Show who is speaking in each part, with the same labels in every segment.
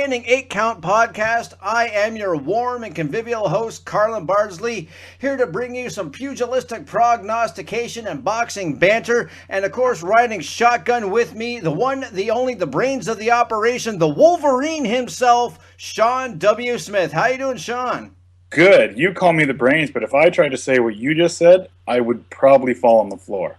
Speaker 1: Standing 8 Count podcast. I am your warm and convivial host, Carlin Bardsley, here to bring you some pugilistic prognostication and boxing banter. And of course, riding shotgun with me, the one, the only, the brains of the operation, the Wolverine himself, Sean W. Smith. How you doing, Sean?
Speaker 2: Good. You call me the brains, but if I tried to say what you just said, I would probably fall on the floor.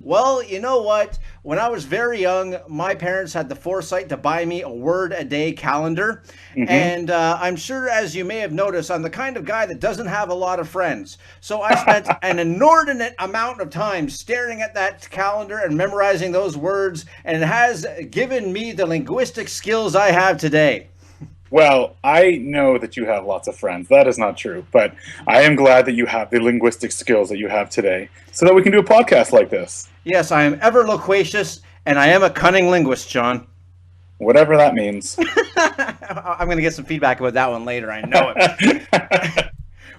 Speaker 1: Well, you know what? When I was very young, my parents had the foresight to buy me a word-a-day calendar. And I'm sure, as you may have noticed, I'm the kind of guy that doesn't have a lot of friends. So I spent an inordinate amount of time staring at that calendar and memorizing those words, and it has given me the linguistic skills I have today.
Speaker 2: Well, I know that you have lots of friends. That is not true. But I am glad that you have the linguistic skills that you have today so that we can do a podcast like this.
Speaker 1: Yes, I am ever loquacious, and I am a cunning linguist, John.
Speaker 2: Whatever that means.
Speaker 1: I'm going to get some feedback about that one later. I know it.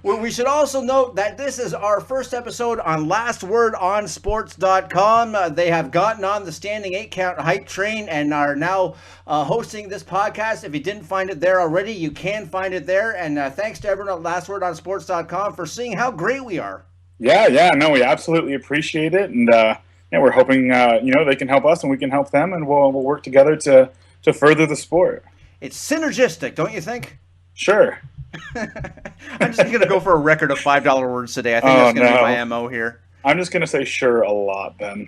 Speaker 1: Well, we should also note that this is our first episode on lastwordonsports.com. They have gotten on the Standing 8 Count hype train and are now hosting this podcast. If you didn't find it there already, you can find it there. And thanks to everyone at lastwordonsports.com for seeing how great we are.
Speaker 2: Yeah, no, we absolutely appreciate it. And we're hoping, they can help us and we can help them, and we'll work together to further the sport.
Speaker 1: It's synergistic, don't you think?
Speaker 2: Sure.
Speaker 1: I'm just going to go for a record of $5 words today. I think that's going to be my MO here.
Speaker 2: I'm just going to say sure a lot then.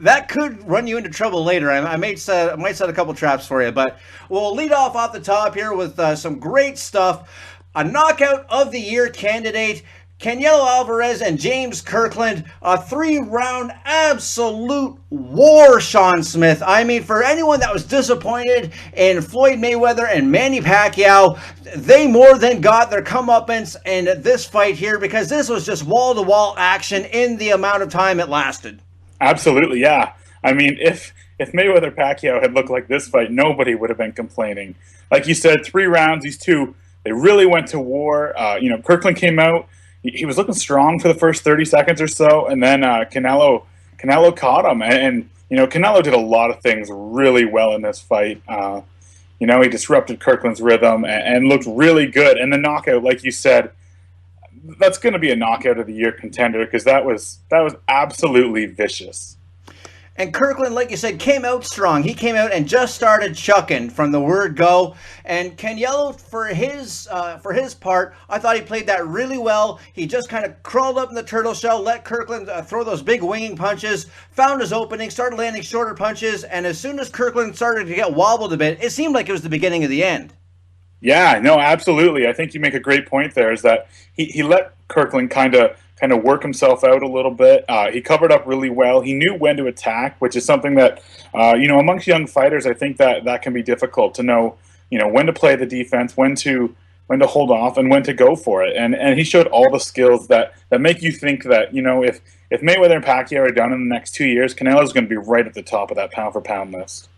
Speaker 1: That could run you into trouble later. I might set a couple traps for you, but we'll lead off the top here with some great stuff. A knockout of the year candidate, Canelo Alvarez and James Kirkland, a 3-round absolute war, Sean Smith. I mean, for anyone that was disappointed in Floyd Mayweather and Manny Pacquiao, they more than got their comeuppance in this fight here, because this was just wall-to-wall action in the amount of time it lasted.
Speaker 2: Absolutely, yeah. I mean, if Mayweather Pacquiao had looked like this fight, nobody would have been complaining. Like you said, 3 rounds, these two, they really went to war. Kirkland came out. He was looking strong for the first 30 seconds or so, and then Canelo caught him. And Canelo did a lot of things really well in this fight. He disrupted Kirkland's rhythm and looked really good. And the knockout, like you said, that's going to be a knockout of the year contender, because that was absolutely vicious. And
Speaker 1: Kirkland, like you said, came out strong. He came out and just started chucking from the word go. And Canelo, for his part, I thought he played that really well. He just kind of crawled up in the turtle shell, let Kirkland throw those big winging punches, found his opening, started landing shorter punches, and as soon as Kirkland started to get wobbled a bit, it seemed like it was the beginning of the end.
Speaker 2: Yeah, no, absolutely. I think you make a great point there, is that he let Kirkland kind of work himself out a little bit. He covered up really well. He knew when to attack, which is something that, amongst young fighters, I think that can be difficult to know, when to play the defense, when to hold off, and when to go for it. And he showed all the skills that make you think that, if Mayweather and Pacquiao are done in the next 2 years, Canelo's going to be right at the top of that pound-for-pound list.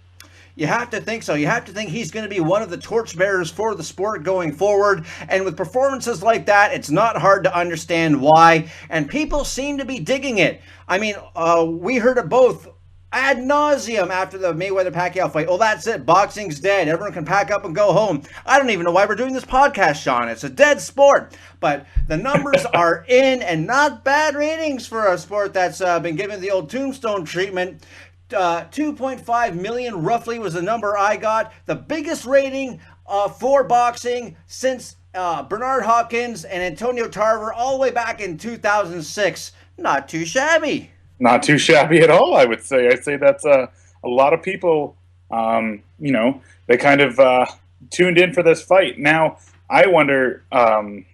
Speaker 1: You have to think so. You have to think he's going to be one of the torchbearers for the sport going forward. And with performances like that, it's not hard to understand why. And people seem to be digging it. I mean, we heard it both ad nauseum after the Mayweather-Pacquiao fight. Oh, that's it. Boxing's dead. Everyone can pack up and go home. I don't even know why we're doing this podcast, Sean. It's a dead sport. But the numbers are in, and not bad ratings for a sport that's been given the old tombstone treatment. 2.5 million roughly was the number I got. The biggest rating for boxing since Bernard Hopkins and Antonio Tarver all the way back in 2006. Not too shabby.
Speaker 2: Not too shabby at all, I would say. I'd say that's a lot of people, they kind of tuned in for this fight. Now, I wonder, they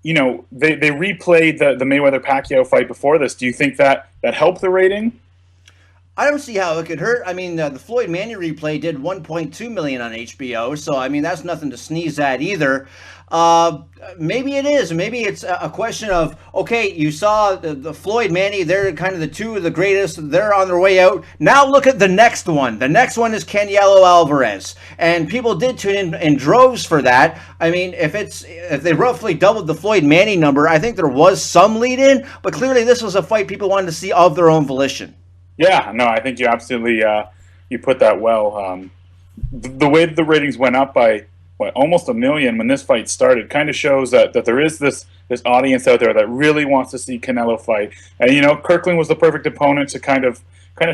Speaker 2: replayed the Mayweather-Pacquiao fight before this. Do you think that helped the rating?
Speaker 1: I don't see how it could hurt. I mean, the Floyd Manny replay did 1.2 million on HBO, so I mean that's nothing to sneeze at either. Maybe it is. Maybe it's a question of, okay, you saw the Floyd Manny, they're kind of the two of the greatest. They're on their way out. Now look at the next one. The next one is Canelo Alvarez, and people did tune in droves for that. I mean, if they roughly doubled the Floyd Manny number, I think there was some lead in, but clearly this was a fight people wanted to see of their own volition.
Speaker 2: Yeah, no, I think you absolutely you put that well. the way that the ratings went up by almost 1 million when this fight started kind of shows that there is this audience out there that really wants to see Canelo fight. And Kirkland was the perfect opponent to kind of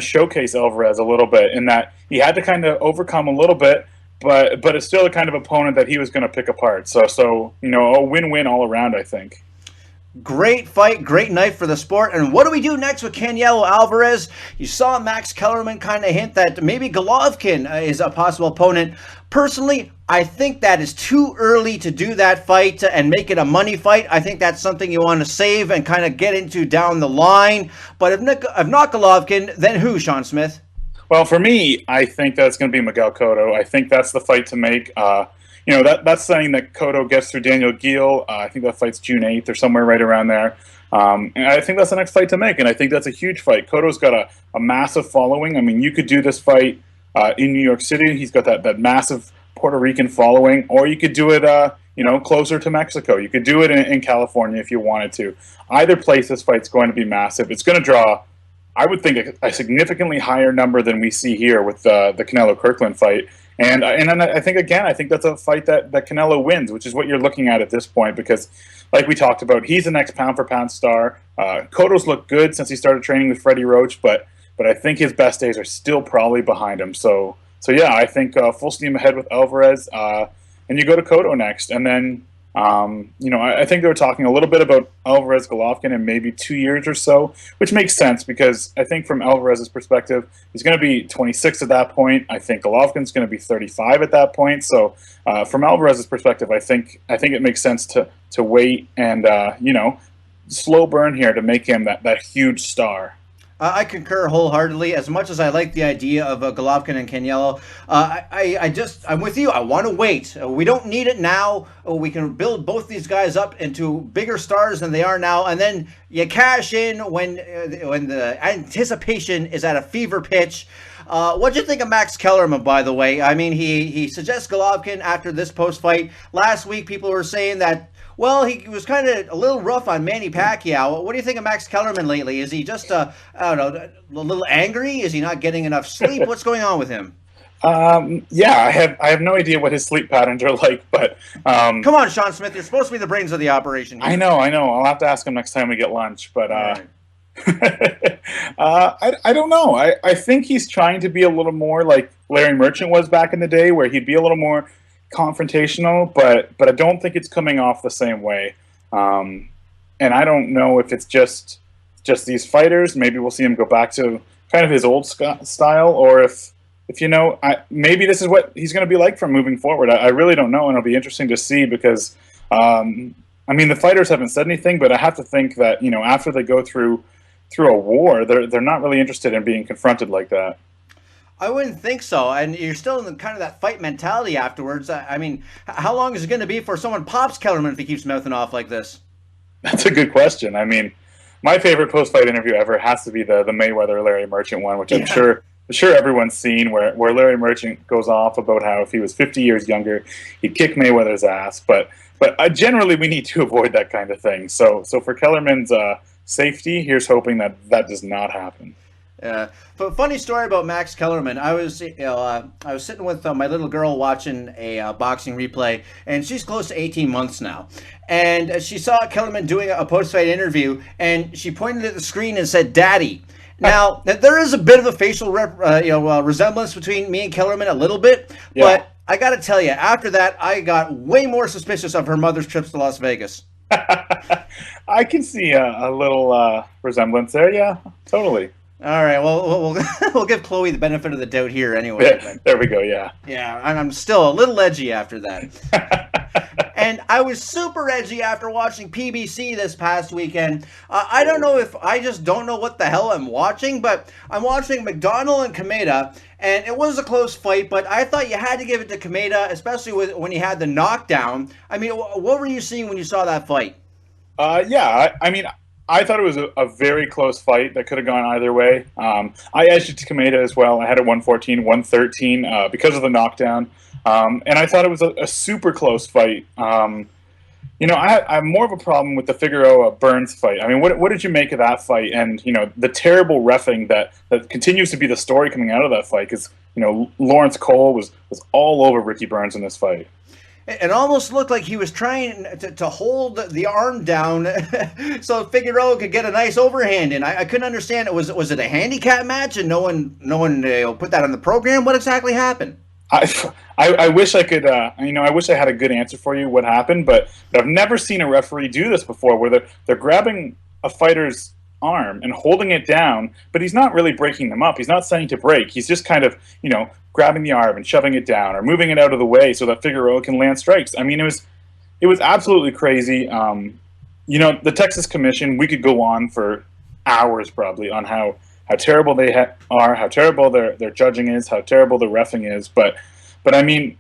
Speaker 2: showcase Alvarez a little bit, in that he had to kind of overcome a little bit, but it's still the kind of opponent that he was going to pick apart. So a win-win all around, I think.
Speaker 1: Great fight, great night for the sport. And what do we do next with Canelo Alvarez? You saw Max Kellerman kind of hint that maybe Golovkin is a possible opponent. Personally, I think that is too early to do that fight and make it a money fight. I think that's something you want to save and kind of get into down the line. But if not Golovkin, then who, Sean Smith?
Speaker 2: Well, for me, I think that's going to be Miguel Cotto. I think that's the fight to make. That's saying that Cotto gets through Daniel Geale. I think that fight's June 8th or somewhere right around there. And I think that's the next fight to make, and I think that's a huge fight. Cotto's got a massive following. I mean, you could do this fight in New York City. He's got that massive Puerto Rican following, or you could do it, closer to Mexico. You could do it in California if you wanted to. Either place, this fight's going to be massive. It's going to draw, I would think, a significantly higher number than we see here with the Canelo Kirkland fight. And I think that's a fight that Canelo wins, which is what you're looking at this point, because, like we talked about, he's the next pound-for-pound star. Cotto's looked good since he started training with Freddie Roach, but I think his best days are still probably behind him. So yeah, I think full steam ahead with Alvarez, and you go to Cotto next, and then I think they were talking a little bit about Alvarez Golovkin in maybe 2 years or so, which makes sense because I think from Alvarez's perspective, he's going to be 26 at that point. I think Golovkin's going to be 35 at that point. So from Alvarez's perspective, I think it makes sense to wait and slow burn here to make him that huge star.
Speaker 1: I concur wholeheartedly. As much as I like the idea of Golovkin and Canelo, I'm with you. I want to wait. We don't need it now. We can build both these guys up into bigger stars than they are now, and then you cash in when the anticipation is at a fever pitch. What'd you think of Max Kellerman, by the way? I mean, he suggests Golovkin after this post-fight. Last week, people were saying that, well, he was kind of a little rough on Manny Pacquiao. What do you think of Max Kellerman lately? Is he just, I don't know, a little angry? Is he not getting enough sleep? What's going on with him?
Speaker 2: Yeah, I have no idea what his sleep patterns are like, but
Speaker 1: come on, Sean Smith, you're supposed to be the brains of the operation here.
Speaker 2: I know. I'll have to ask him next time we get lunch, but right. I don't know. I think he's trying to be a little more like Larry Merchant was back in the day, where he'd be a little more confrontational, but I don't think it's coming off the same way. And I don't know if it's just these fighters. Maybe we'll see him go back to kind of his old style, or if maybe this is what he's going to be like from moving forward. I really don't know, and it'll be interesting to see because the fighters haven't said anything, but I have to think that after they go through a war, they're not really interested in being confronted like that.
Speaker 1: I wouldn't think so, and you're still in kind of that fight mentality afterwards. I mean, how long is it going to be before someone pops Kellerman if he keeps mouthing off like this?
Speaker 2: That's a good question. I mean, my favorite post-fight interview ever has to be the Mayweather-Larry Merchant one, which I'm sure everyone's seen, where Larry Merchant goes off about how if he was 50 years younger, he'd kick Mayweather's ass. But generally, we need to avoid that kind of thing. So for Kellerman's safety, here's hoping that does not happen.
Speaker 1: But funny story about Max Kellerman. I was sitting with my little girl watching a boxing replay, and she's close to 18 months now. And she saw Kellerman doing a post-fight interview, and she pointed at the screen and said, "Daddy." Now, there is a bit of a facial resemblance between me and Kellerman, a little bit, but I got to tell you, after that, I got way more suspicious of her mother's trips to Las Vegas.
Speaker 2: I can see a little resemblance there. Yeah, totally.
Speaker 1: All right, well, we'll give Chloe the benefit of the doubt here anyway.
Speaker 2: Yeah, there we go, yeah.
Speaker 1: Yeah, I'm still a little edgy after that. And I was super edgy after watching PBC this past weekend. I don't know if I just don't know what the hell I'm watching, but I'm watching McDonnell and Kameda, and it was a close fight, but I thought you had to give it to Kameda, especially when he had the knockdown. I mean, what were you seeing when you saw that fight?
Speaker 2: I thought it was a very close fight that could have gone either way. I edged it to Kameda as well. I had it 114, 113 because of the knockdown. And I thought it was a super close fight. I have more of a problem with the Figueroa-Burns fight. I mean, what did you make of that fight? And, the terrible reffing that continues to be the story coming out of that fight, because, Lawrence Cole was all over Ricky Burns in this fight.
Speaker 1: It almost looked like he was trying to hold the arm down so Figueroa could get a nice overhand in. I couldn't understand. Was it a handicap match and no one put that on the program? What exactly happened?
Speaker 2: I wish I could, I wish I had a good answer for you what happened, but I've never seen a referee do this before, where they're grabbing a fighter's arm and holding it down, but he's not really breaking them up. He's not saying to break. He's just kind of, grabbing the arm and shoving it down or moving it out of the way so that Figueroa can land strikes. I mean, it was absolutely crazy. The Texas Commission, we could go on for hours probably on how terrible they are, how terrible their judging is, how terrible the reffing is. But I mean,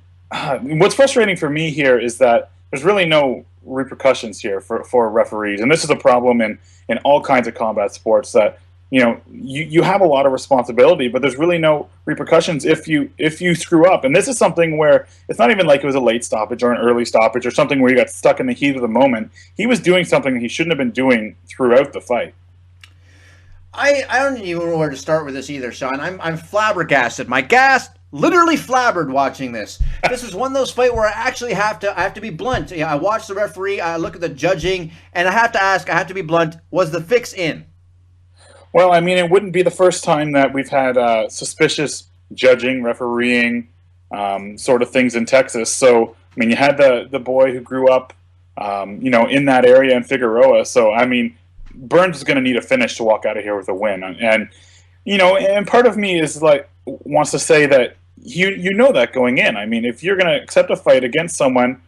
Speaker 2: what's frustrating for me here is that there's really no repercussions here for referees, and this is a problem in all kinds of combat sports, that you have a lot of responsibility, but there's really no repercussions if you screw up. And this is something where it's not even like it was a late stoppage or an early stoppage or something where you got stuck in the heat of the moment. He was doing something he shouldn't have been doing throughout the fight.
Speaker 1: I don't even know where to start with this either, Sean. I'm flabbergasted. My gas literally flabbered watching this. This is one of those fights where I actually have to be blunt. I watch the referee, I look at the judging, and I have to be blunt. Was the fix in?
Speaker 2: Well, I mean, it wouldn't be the first time that we've had suspicious judging, refereeing, sort of things in Texas. So, I mean, you had the boy who grew up, in that area in Figueroa. So, I mean, Burns is going to need a finish to walk out of here with a win. And part of me is wants to say that you know that going in. I mean, if you're going to accept a fight against someone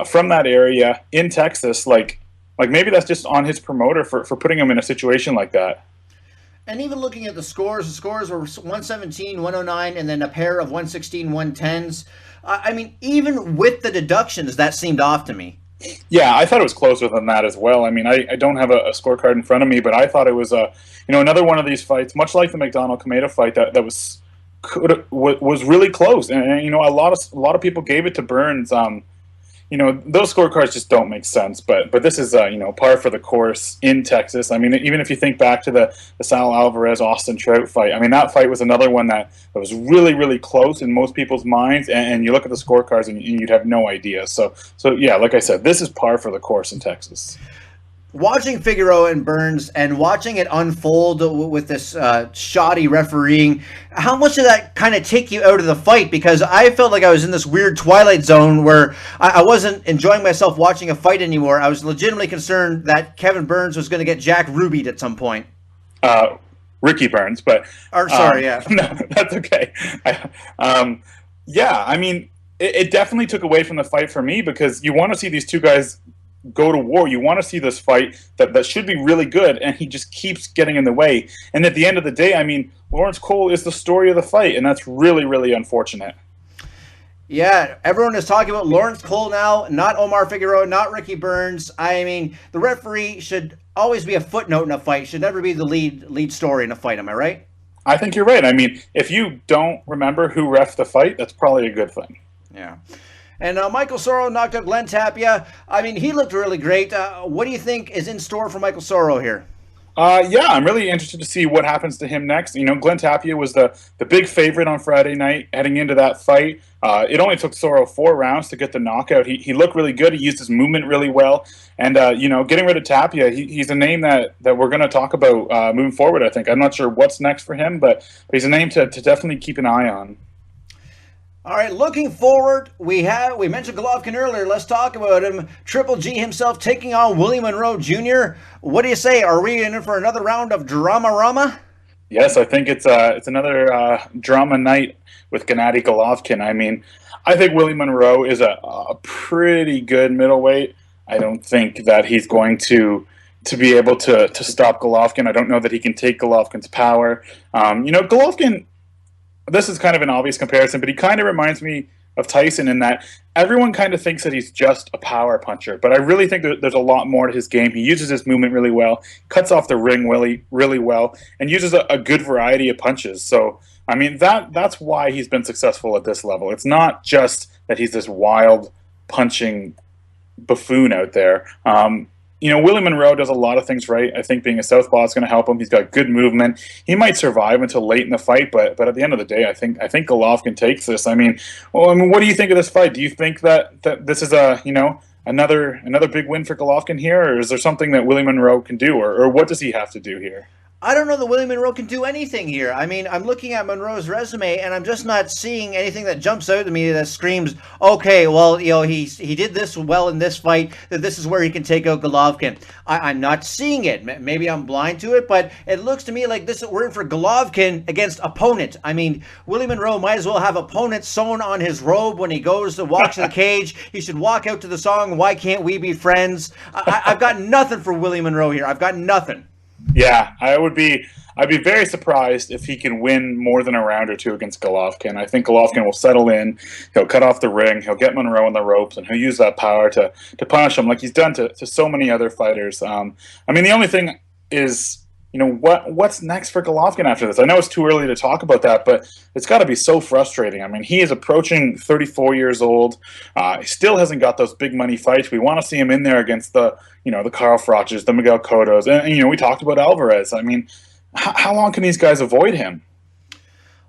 Speaker 2: from that area in Texas, like maybe that's just on his promoter for putting him in a situation like that.
Speaker 1: And even looking at the scores were 117, 109, and then a pair of 116, 110s. I mean, even with the deductions, that seemed off to me.
Speaker 2: Yeah, I thought it was closer than that as well. I mean, I don't have a scorecard in front of me, but I thought it was another one of these fights, much like the McDonald-Kameda fight, that was really close. And a lot of people gave it to Burns. Those scorecards just don't make sense. But this is par for the course in Texas. I mean, even if you think back to the Sal Alvarez Austin Trout fight, I mean, that fight was another one that was really, really close in most people's minds. And you look at the scorecards and you'd have no idea. So yeah, like I said, this is par for the course in Texas.
Speaker 1: Watching Figueroa and Burns and watching it unfold with this shoddy refereeing, how much did that kind of take you out of the fight? Because I felt like I was in this weird twilight zone where I wasn't enjoying myself watching a fight anymore. I was legitimately concerned that Kevin Burns was going to get Jack Ruby'd at some point.
Speaker 2: Ricky Burns, but...
Speaker 1: sorry, yeah.
Speaker 2: No, that's okay. Yeah, I mean, it definitely took away from the fight for me, because you want to see these two guys go to war. You want to see this fight that should be really good, and he just keeps getting in the way. And at the end of the day, I mean, Lawrence Cole is the story of the fight, and that's really, really unfortunate.
Speaker 1: Yeah, everyone is talking about Lawrence Cole now, not Omar Figueroa, not Ricky Burns. I mean, the referee should always be a footnote in a fight, should never be the lead story in a fight. Am I right?
Speaker 2: I think you're right. I mean, if you don't remember who reffed the fight, that's probably a good thing.
Speaker 1: Yeah. And Michael Soro knocked out Glenn Tapia. I mean, he looked really great. What do you think is in store for Michael Soro here?
Speaker 2: Yeah, I'm really interested to see what happens to him next. Glenn Tapia was the big favorite on Friday night heading into that fight. It only took Soro 4 rounds to get the knockout. He looked really good. He used his movement really well. And, getting rid of Tapia, he's a name that we're going to talk about moving forward, I think. I'm not sure what's next for him, but he's a name to definitely keep an eye on.
Speaker 1: All right, looking forward, we mentioned Golovkin earlier. Let's talk about him. Triple G himself taking on Willie Monroe Jr. What do you say? Are we in for another round of drama?
Speaker 2: Yes, I think it's another drama night with Gennady Golovkin. I mean, I think Willie Monroe is a pretty good middleweight. I don't think that he's going to be able to stop Golovkin. I don't know that he can take Golovkin's power. Golovkin, this is kind of an obvious comparison, but he kind of reminds me of Tyson in that everyone kind of thinks that he's just a power puncher. But I really think that there's a lot more to his game. He uses his movement really well, cuts off the ring really well, and uses a good variety of punches. So, I mean, that's why he's been successful at this level. It's not just that he's this wild punching buffoon out there. Willie Monroe does a lot of things right. I think being a southpaw is going to help him. He's got good movement. He might survive until late in the fight, but at the end of the day, I think Golovkin takes this. I mean, what do you think of this fight? Do you think that this is another big win for Golovkin here, or is there something that Willie Monroe can do, or what does he have to do here?
Speaker 1: I don't know that Willie Monroe can do anything here. I mean, I'm looking at Monroe's resume, and I'm just not seeing anything that jumps out to me that screams, okay, well, he did this well in this fight, that this is where he can take out Golovkin. I'm not seeing it. Maybe I'm blind to it, but it looks to me like we're in for Golovkin against opponent. I mean, Willie Monroe might as well have opponent sewn on his robe when he goes to walk to the cage. He should walk out to the song, Why Can't We Be Friends? I've got nothing for Willie Monroe here. I've got nothing.
Speaker 2: Yeah, I'd be very surprised if he can win more than a round or two against Golovkin. I think Golovkin will settle in, he'll cut off the ring, he'll get Monroe on the ropes, and he'll use that power to punish him like he's done to so many other fighters. I mean, the only thing is, what's next for Golovkin after this? I know it's too early to talk about that, but it's got to be so frustrating. I mean, he is approaching 34 years old. He still hasn't got those big money fights. We want to see him in there against the Carl Frochs, the Miguel Cottos, and we talked about Alvarez. I mean, how long can these guys avoid him?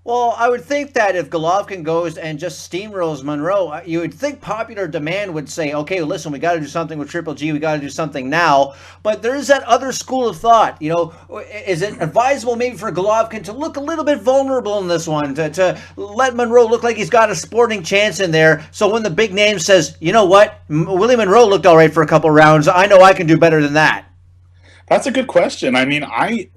Speaker 1: Well, I would think that if Golovkin goes and just steamrolls Monroe, you would think popular demand would say, okay, listen, we got to do something with Triple G. We got to do something now. But there is that other school of thought. Is it advisable maybe for Golovkin to look a little bit vulnerable in this one, to let Monroe look like he's got a sporting chance in there? So when the big name says, you know what, Willie Monroe looked all right for a couple rounds. I know I can do better than that.
Speaker 2: That's a good question. I mean, I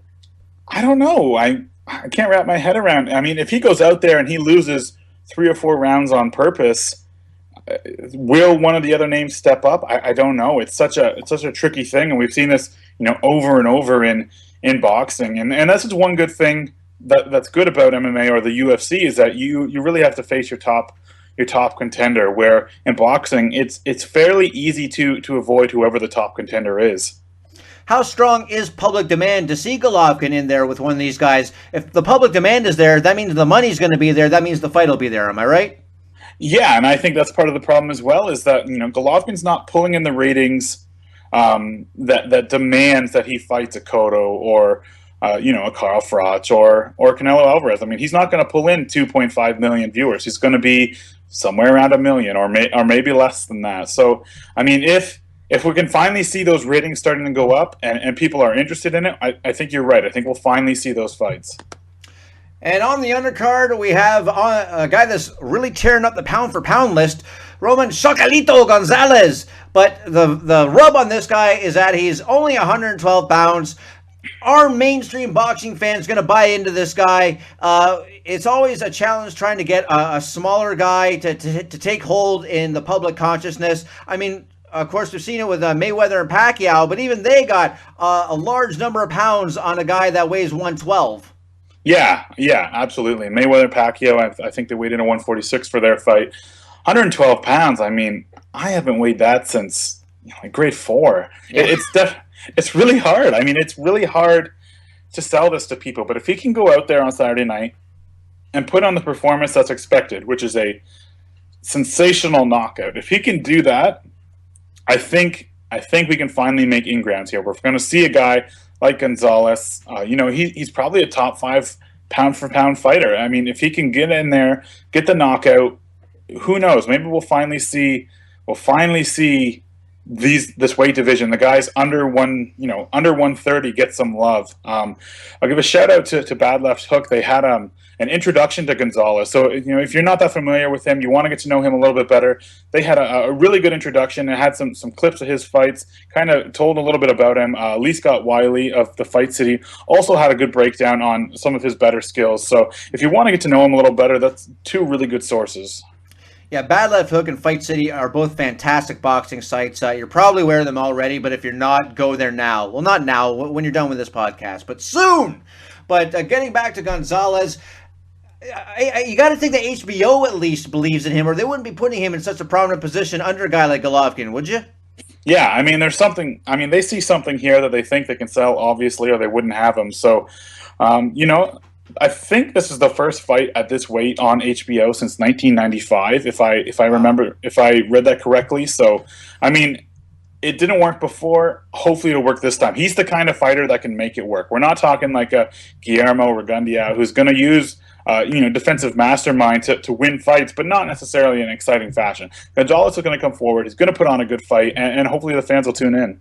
Speaker 2: don't know. I can't wrap my head around. I mean, if he goes out there and he loses 3 or 4 rounds on purpose, will one of the other names step up? I don't know. It's such a tricky thing, and we've seen this, over and over in boxing. And that's just one good thing that's good about MMA or the UFC is that you really have to face your top contender. Where in boxing, it's fairly easy to avoid whoever the top contender is.
Speaker 1: How strong is public demand to see Golovkin in there with one of these guys? If the public demand is there, that means the money's going to be there. That means the fight will be there. Am I right?
Speaker 2: Yeah, and I think that's part of the problem as well is that Golovkin's not pulling in the ratings that demands that he fights a Cotto or a Carl Froch or Canelo Alvarez. I mean, he's not going to pull in 2.5 million viewers. He's going to be somewhere around 1 million or maybe less than that. So, I mean, if we can finally see those ratings starting to go up and people are interested in it, I think you're right. I think we'll finally see those fights.
Speaker 1: And on the undercard, we have a guy that's really tearing up the pound-for-pound list, Roman Chocalito Gonzalez. But the rub on this guy is that he's only 112 pounds. Are mainstream boxing fans going to buy into this guy? It's always a challenge trying to get a smaller guy to take hold in the public consciousness. I mean, of course, we've seen it with Mayweather and Pacquiao, but even they got a large number of pounds on a guy that weighs 112.
Speaker 2: Yeah, absolutely. Mayweather, Pacquiao, I think they weighed in at 146 for their fight. 112 pounds, I mean, I haven't weighed that since grade 4. Yeah. It's really hard. I mean, it's really hard to sell this to people, but if he can go out there on Saturday night and put on the performance that's expected, which is a sensational knockout, if he can do that, I think we can finally make ingrounds here. We're going to see a guy like Gonzalez. He's probably a top 5 pound-for-pound fighter. I mean, if he can get in there, get the knockout, who knows? Maybe we'll finally see this weight division. The guys under 130 get some love. I'll give a shout out to Bad Left Hook. They had an introduction to Gonzalez. So if you're not that familiar with him, you want to get to know him a little bit better. They had a really good introduction and had some clips of his fights. Kind of told a little bit about him. Lee Scott Wiley of the Fight City also had a good breakdown on some of his better skills. So if you want to get to know him a little better, that's 2 really good sources.
Speaker 1: Yeah, Bad Left Hook and Fight City are both fantastic boxing sites. You're probably aware of them already, but if you're not, go there now. Well, not now, when you're done with this podcast, but soon. But getting back to Gonzalez, you got to think that HBO at least believes in him, or they wouldn't be putting him in such a prominent position under a guy like Golovkin, would you?
Speaker 2: Yeah, I mean, there's something. I mean, they see something here that they think they can sell, obviously, or they wouldn't have him. So, I think this is the first fight at this weight on HBO since 1995, if I remember, if I read that correctly. So, I mean, it didn't work before. Hopefully, it'll work this time. He's the kind of fighter that can make it work. We're not talking like a Guillermo Regundia who's going to use defensive mastermind to win fights, but not necessarily in an exciting fashion. Gonzalez is going to come forward. He's going to put on a good fight, and hopefully the fans will tune in.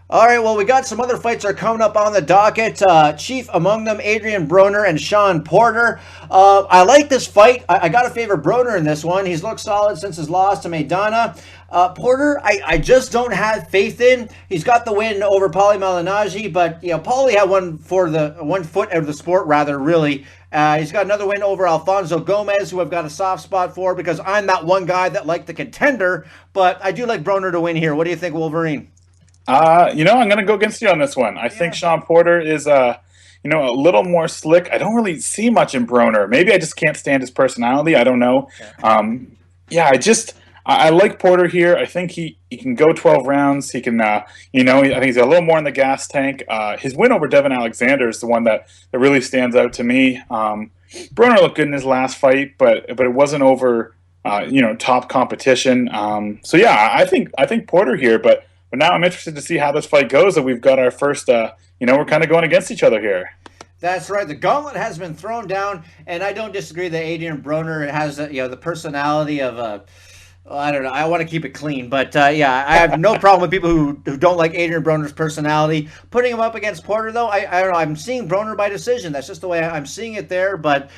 Speaker 1: All right, well, we got some other fights that are coming up on the docket. Chief among them, Adrian Broner and Sean Porter. I like this fight. I got to favor Broner in this one. He's looked solid since his loss to Maidana. Porter, I just don't have faith in. He's got the win over Paulie Malignaggi, but Paulie had one foot out of the sport, rather, really. He's got another win over Alfonso Gomez, who I've got a soft spot for because I'm that one guy that liked the contender, but I do like Broner to win here. What do you think, Wolverine?
Speaker 2: I'm going to go against you on this one. I think Sean Porter is, a little more slick. I don't really see much in Broner. Maybe I just can't stand his personality. I don't know. I like Porter here. I think he can go 12 rounds. He can, I think he's got a little more in the gas tank. His win over Devin Alexander is the one that really stands out to me. Broner looked good in his last fight, but it wasn't over, top competition. I think Porter here, but now I'm interested to see how this fight goes. That we've got our first, we're kind of going against each other here.
Speaker 1: That's right. The gauntlet has been thrown down, and I don't disagree that Adrian Broner has, the personality of I don't know. I want to keep it clean, but I have no problem with people who don't like Adrian Broner's personality. Putting him up against Porter, though, I don't know. I'm seeing Broner by decision. That's just the way I'm seeing it there, but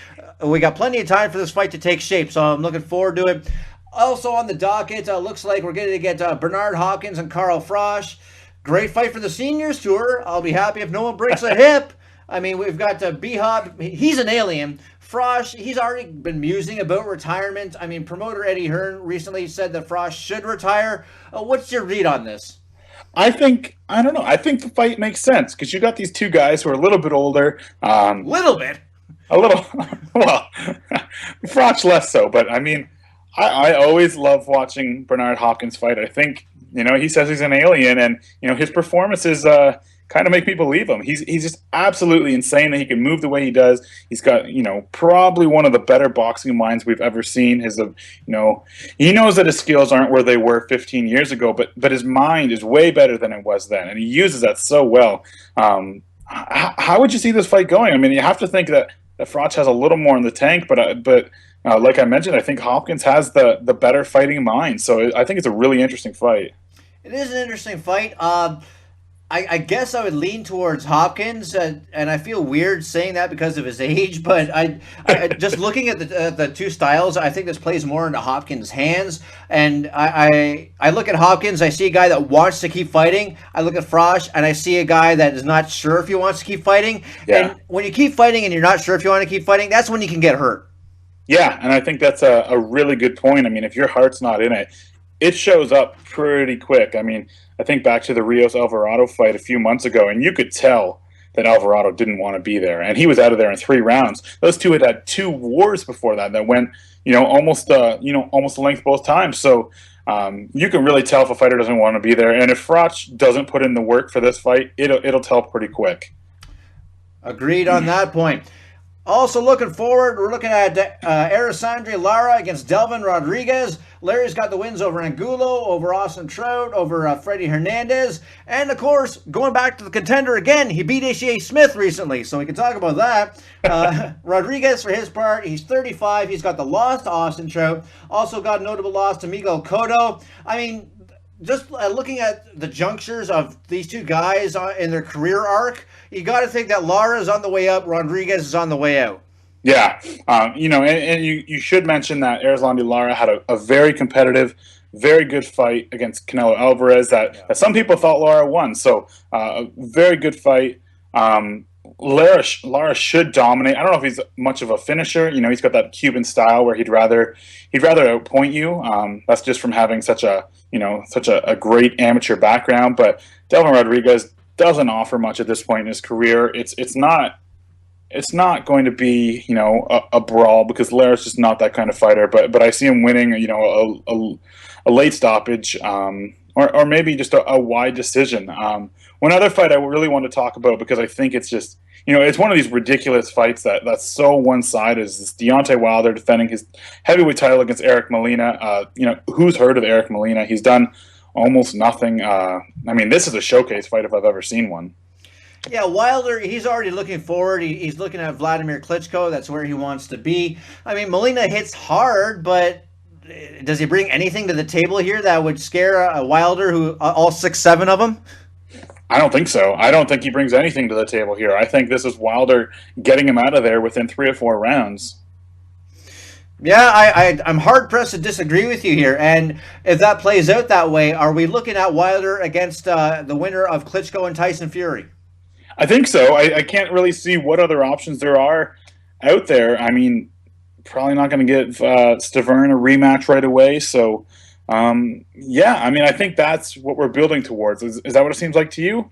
Speaker 1: we got plenty of time for this fight to take shape, so I'm looking forward to it. Also on the docket, looks like we're going to get Bernard Hopkins and Carl Froch. Great fight for the Seniors Tour. I'll be happy if no one breaks a hip. I mean, we've got B-Hop. He's an alien. Froch, he's already been musing about retirement. I mean, promoter Eddie Hearn recently said that Froch should retire. What's your read on this?
Speaker 2: I don't know. I think the fight makes sense because you got these two guys who are a little bit older.
Speaker 1: Little bit?
Speaker 2: A little. Well, Froch less so, but I mean, I always love watching Bernard Hopkins fight. I think, he says he's an alien, and, his performances kind of make me believe him. He's just absolutely insane that he can move the way he does. He's got, probably one of the better boxing minds we've ever seen. He knows that his skills aren't where they were 15 years ago, but his mind is way better than it was then, and he uses that so well. How would you see this fight going? I mean, you have to think that Froch has a little more in the tank, but like I mentioned, I think Hopkins has the better fighting mind. So I think it's a really interesting fight.
Speaker 1: It is an interesting fight. I guess I would lean towards Hopkins, and I feel weird saying that because of his age, but I just looking at the two styles, I think this plays more into Hopkins' hands, and I look at Hopkins, I see a guy that wants to keep fighting. I look at Froch, and I see a guy that is not sure if he wants to keep fighting. Yeah. And when you keep fighting and you're not sure if you want to keep fighting, that's when you can get hurt.
Speaker 2: Yeah, and I think that's a really good point. I mean, if your heart's not in it, it shows up pretty quick. I mean, I think back to the Rios-Alvarado fight a few months ago, and you could tell that Alvarado didn't want to be there, and he was out of there in 3 rounds. Those two had 2 wars before that went, almost the length both times. So you can really tell if a fighter doesn't want to be there, and if Froch doesn't put in the work for this fight, it'll tell pretty quick.
Speaker 1: Agreed on that point. Also looking forward, we're looking at Alessandro Lara against Delvin Rodriguez. Larry's got the wins over Angulo, over Austin Trout, over Freddie Hernandez. And, of course, going back to the contender again, he beat H.A. Smith recently, so we can talk about that. Rodriguez, for his part, he's 35. He's got the loss to Austin Trout. Also got a notable loss to Miguel Cotto. I mean, just looking at the junctures of these two guys in their career arc, you got to think that Lara is on the way up, Rodriguez is on the way out.
Speaker 2: Yeah, and you should mention that Erislandy Lara had a very competitive, very good fight against Canelo Alvarez that some people thought Lara won. So a very good fight. Lara should dominate. I don't know if he's much of a finisher. He's got that Cuban style where he'd rather outpoint you. That's just from having such a great amateur background. But Delvin Rodriguez doesn't offer much at this point in his career. It's not going to be a brawl because Lara's just not that kind of fighter. But I see him winning a late stoppage. or maybe just a wide decision. One other fight I really want to talk about, because I think it's just, it's one of these ridiculous fights that's so one-sided, is this Deontay Wilder defending his heavyweight title against Eric Molina. Who's heard of Eric Molina? He's done almost nothing. This is a showcase fight if I've ever seen one.
Speaker 1: Yeah, Wilder, he's already looking forward. He's looking at Vladimir Klitschko. That's where he wants to be. Molina hits hard, but does he bring anything to the table here that would scare a Wilder, who all 6'7" of them?
Speaker 2: I don't think so. I don't think he brings anything to the table here. I think this is Wilder getting him out of there within 3 or 4 rounds.
Speaker 1: Yeah, I'm hard-pressed to disagree with you here. And if that plays out that way, are we looking at Wilder against the winner of Klitschko and Tyson Fury?
Speaker 2: I think so. I can't really see what other options there are out there. Probably not going to give Stavern a rematch right away. So, I think that's what we're building towards. Is that what it seems like to you?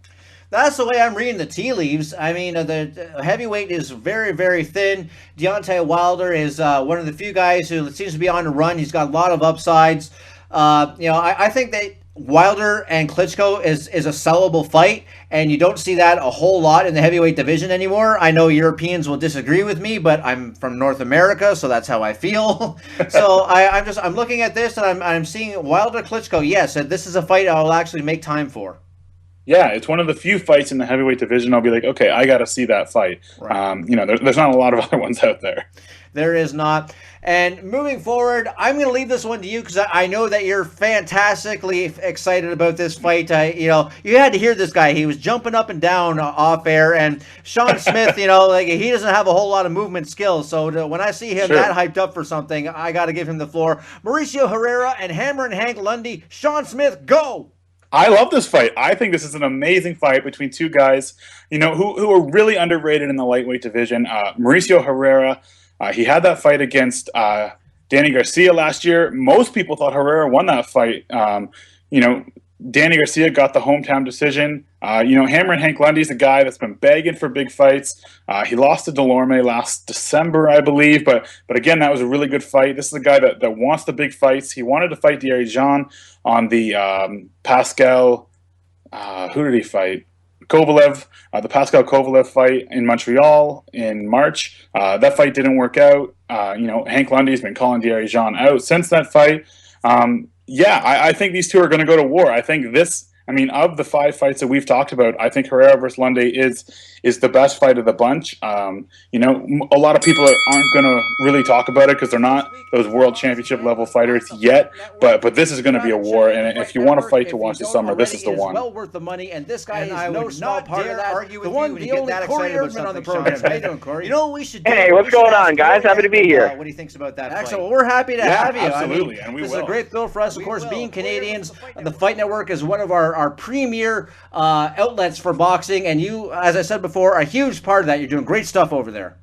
Speaker 1: That's the way I'm reading the tea leaves. The heavyweight is very, very thin. Deontay Wilder is one of the few guys who seems to be on the run. He's got a lot of upsides. I think that Wilder and Klitschko is a sellable fight, and you don't see that a whole lot in the heavyweight division anymore. I know Europeans will disagree with me, but I'm from North America, so that's how I feel. So I'm looking at this, and I'm seeing Wilder Klitschko. Yes, this is a fight I'll actually make time for.
Speaker 2: Yeah, it's one of the few fights in the heavyweight division I'll be like, okay, I got to see that fight. Right. There's not a lot of other ones out there.
Speaker 1: There is not. And moving forward, I'm going to leave this one to you because I know that you're fantastically excited about this fight. You had to hear this guy. He was jumping up and down off air. And Sean Smith, he doesn't have a whole lot of movement skills. So when I see him that hyped up for something, I got to give him the floor. Mauricio Herrera and Hammer and Hank Lundy. Sean Smith, go!
Speaker 2: I love this fight. I think this is an amazing fight between two guys, who are really underrated in the lightweight division. Mauricio Herrera, he had that fight against Danny Garcia last year. Most people thought Herrera won that fight. Danny Garcia got the hometown decision. Hammer and Hank Lundy's a guy that's been begging for big fights. He lost to Delorme last December, I believe. But again, that was a really good fight. This is a guy that wants the big fights. He wanted to fight Thierry Jean on the Pascal. Who did he fight? Kovalev, the Pascal Kovalev fight in Montreal in March. That fight didn't work out. Hank Lundy's been calling Thierry Jean out since that fight. I think these two are going to go to war. I think of the 5 fights that we've talked about, I think Herrera versus Lundy is the best fight of the bunch. A lot of people aren't going to really talk about it because they're not those world championship level fighters yet. But this is going to be a war, and if you want a fight to watch this summer, this is the one.
Speaker 1: Well worth the money, and this guy is no small part of that. Argue with the only Corey Erdman on the program. How you doing, Corey? What we should do?
Speaker 3: Hey, what's going on, guys? Happy to be here.
Speaker 1: What he thinks about that fight? Excellent. Well, we're happy to have you.
Speaker 2: Absolutely, and we will.
Speaker 1: This is a great thrill for us, of course, being Canadians. The Fight Network is one of our premier outlets for boxing, and you, as I said before, are a huge part of that. You're doing great stuff over there.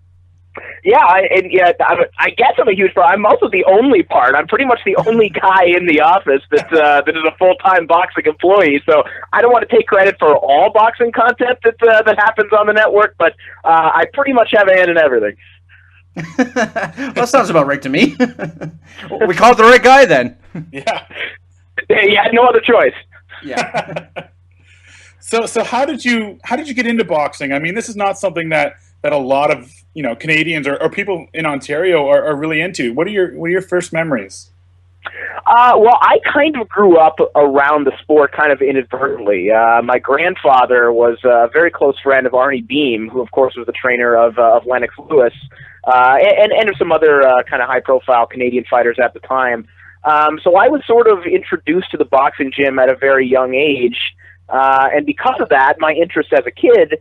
Speaker 3: Yeah, I guess I'm a huge part. I'm also the only part. I'm pretty much the only guy in the office that is a full-time boxing employee. So I don't want to take credit for all boxing content that happens on the network, but I pretty much have a hand in everything.
Speaker 1: Well, that sounds about right to me. We called the right guy then.
Speaker 2: Yeah.
Speaker 3: Yeah, no other choice.
Speaker 1: Yeah.
Speaker 2: So how did you get into boxing? This is not something that a lot of Canadians or people in Ontario are really into. What are your first memories?
Speaker 3: Well, I kind of grew up around the sport kind of inadvertently. My grandfather was a very close friend of Arnie Beam, who of course was the trainer of Lennox Lewis, and of some other kind of high-profile Canadian fighters at the time. So I was sort of introduced to the boxing gym at a very young age, and because of that, my interest as a kid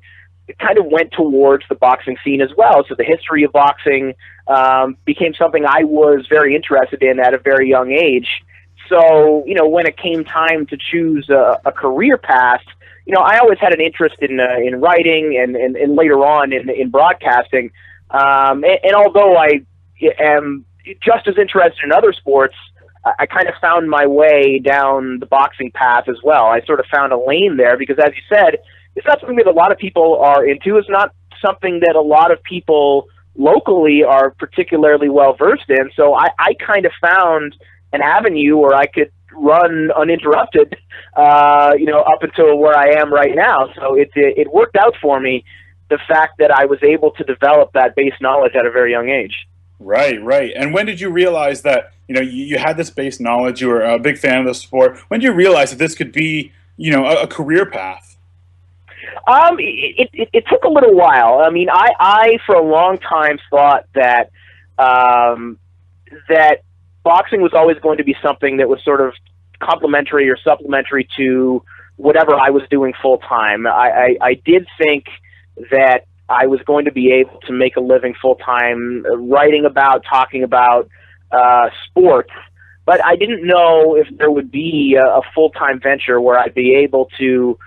Speaker 3: kind of went towards the boxing scene as well. So the history of boxing became something I was very interested in at a very young age. So, when it came time to choose a career path, I always had an interest in writing and later on in broadcasting. And although I am just as interested in other sports, I kind of found my way down the boxing path as well. I sort of found a lane there because, as you said, it's not something that a lot of people are into. It's not something that a lot of people locally are particularly well versed in. So I kind of found an avenue where I could run uninterrupted, up until where I am right now. So it worked out for me, the fact that I was able to develop that base knowledge at a very young age.
Speaker 2: Right, right. And when did you realize that, you had this base knowledge, you were a big fan of the sport? When did you realize that this could be, a career path?
Speaker 3: It took a little while. I mean, I for a long time thought that that boxing was always going to be something that was sort of complementary or supplementary to whatever I was doing full time. I did think that I was going to be able to make a living full time writing about, talking about sports, but I didn't know if there would be a full time venture where I'd be able to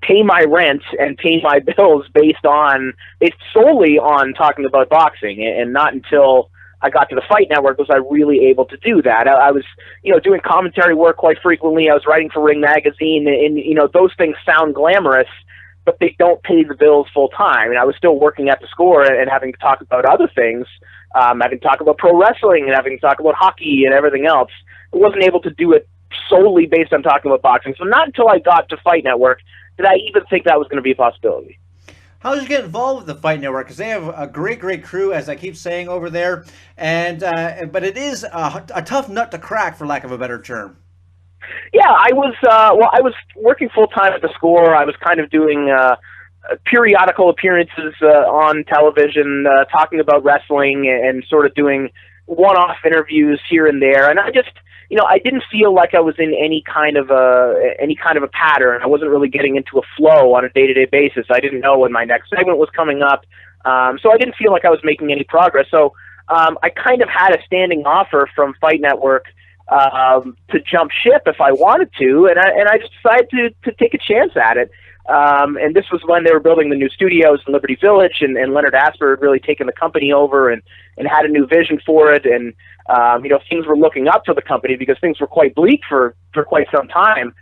Speaker 3: pay my rent and pay my bills based solely on talking about boxing, and not until I got to the Fight Network was I really able to do that. I was, doing commentary work quite frequently. I was writing for Ring Magazine, and those things sound glamorous, but they don't pay the bills full time. And I was still working at the Score and having to talk about other things, having to talk about pro wrestling and having to talk about hockey and everything else. I wasn't able to do it solely based on talking about boxing. So not until I got to Fight Network did I even think that was going to be a possibility.
Speaker 1: How did you get involved with the Fight Network? Because they have a great crew, as I keep saying over there, and but it is a tough nut to crack, for lack of a better term.
Speaker 3: Yeah, I was working full time at the Score. I was kind of doing periodical appearances on television, talking about wrestling and sort of doing one-off interviews here and there. And I just, I didn't feel like I was in any kind of a pattern. I wasn't really getting into a flow on a day-to-day basis. I didn't know when my next segment was coming up, so I didn't feel like I was making any progress. So I kind of had a standing offer from Fight Network to jump ship if I wanted to, and I just decided to take a chance at it. And this was when they were building the new studios in Liberty Village, and Leonard Asper had really taken the company over and had a new vision for it. And, things were looking up for the company because things were quite bleak for quite some time,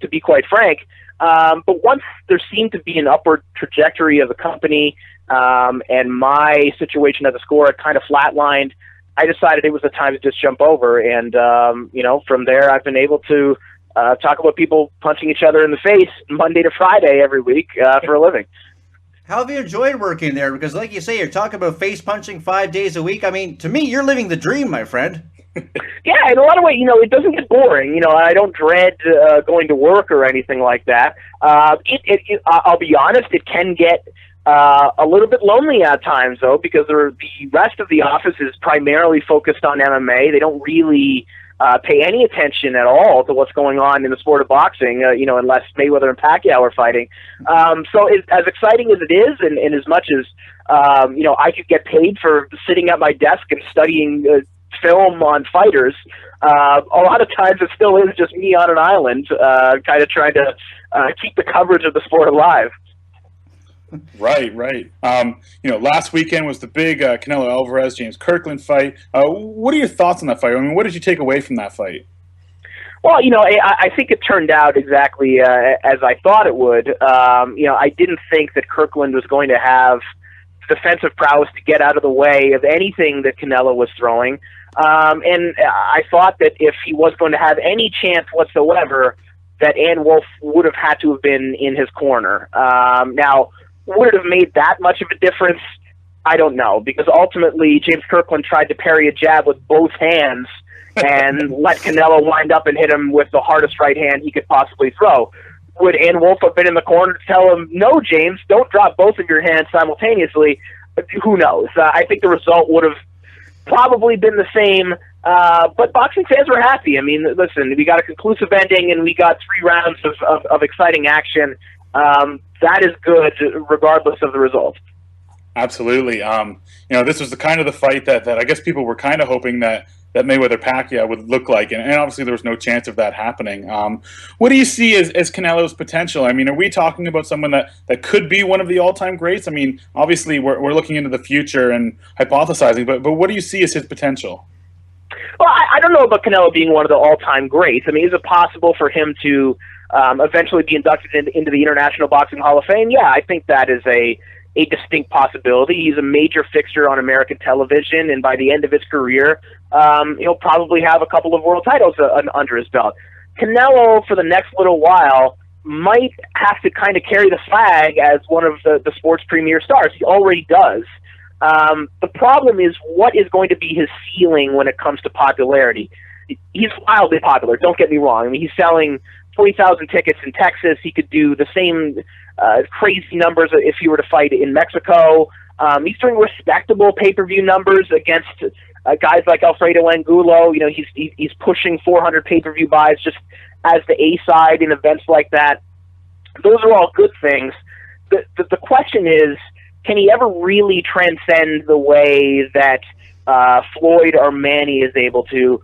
Speaker 3: to be quite frank. But once there seemed to be an upward trajectory of the company, and my situation at the Score had kind of flatlined, I decided it was the time to just jump over. And, from there I've been able to talk about people punching each other in the face Monday to Friday every week for a living.
Speaker 1: How have you enjoyed working there? Because like you say, you're talking about face punching 5 days a week. I mean, to me, you're living the dream, my friend.
Speaker 3: Yeah, in a lot of ways, it doesn't get boring. I don't dread going to work or anything like that. I'll be honest, it can get a little bit lonely at times, though, because the rest of the office is primarily focused on MMA. They don't really pay any attention at all to what's going on in the sport of boxing, unless Mayweather and Pacquiao are fighting. So as exciting as it is, and as much as, I could get paid for sitting at my desk and studying film on fighters, a lot of times it still is just me on an island, kind of trying to keep the coverage of the sport alive.
Speaker 2: Right. Last weekend was the big Canelo Alvarez, James Kirkland fight. What are your thoughts on that fight? I mean, what did you take away from that fight?
Speaker 3: Well, I think it turned out exactly as I thought it would. I didn't think that Kirkland was going to have defensive prowess to get out of the way of anything that Canelo was throwing. And I thought that if he was going to have any chance whatsoever, that Ann Wolfe would have had to have been in his corner. Now, would it have made that much of a difference? I don't know, because ultimately James Kirkland tried to parry a jab with both hands and let Canelo wind up and hit him with the hardest right hand he could possibly throw. Would Ann Wolfe have been in the corner to tell him, no, James, don't drop both of your hands simultaneously? Who knows? I think the result would have probably been the same, but boxing fans were happy. I mean, listen, we got a conclusive ending and we got 3 rounds of exciting action. That is good regardless of the result. Absolutely.
Speaker 2: This was the fight that I guess people were kind of hoping that Mayweather-Pacquiao would look like, and obviously there was no chance of that happening. What do you see as Canelo's potential? I mean, are we talking about someone that could be one of the all-time greats? I mean, obviously we're looking into the future and hypothesizing, but what do you see as his potential?
Speaker 3: Well, I don't know about Canelo being one of the all-time greats. I mean, is it possible for him to eventually be inducted into the International Boxing Hall of Fame? Yeah, I think that is a a distinct possibility. He's a major fixture on American television, and by the end of his career, he'll probably have a couple of world titles under his belt. Canelo, for the next little while, might have to kind of carry the flag as one of the sport's premier stars. He already does. The problem is, what is going to be his ceiling when it comes to popularity? He's wildly popular, don't get me wrong. I mean, he's selling 40,000 tickets in Texas. He could do the same crazy numbers if he were to fight in Mexico. He's doing respectable pay-per-view numbers against guys like Alfredo Angulo. You know, he's pushing 400 pay-per-view buys just as the A-side in events like that. Those are all good things. The question is, can he ever really transcend the way that Floyd or Manny is able to?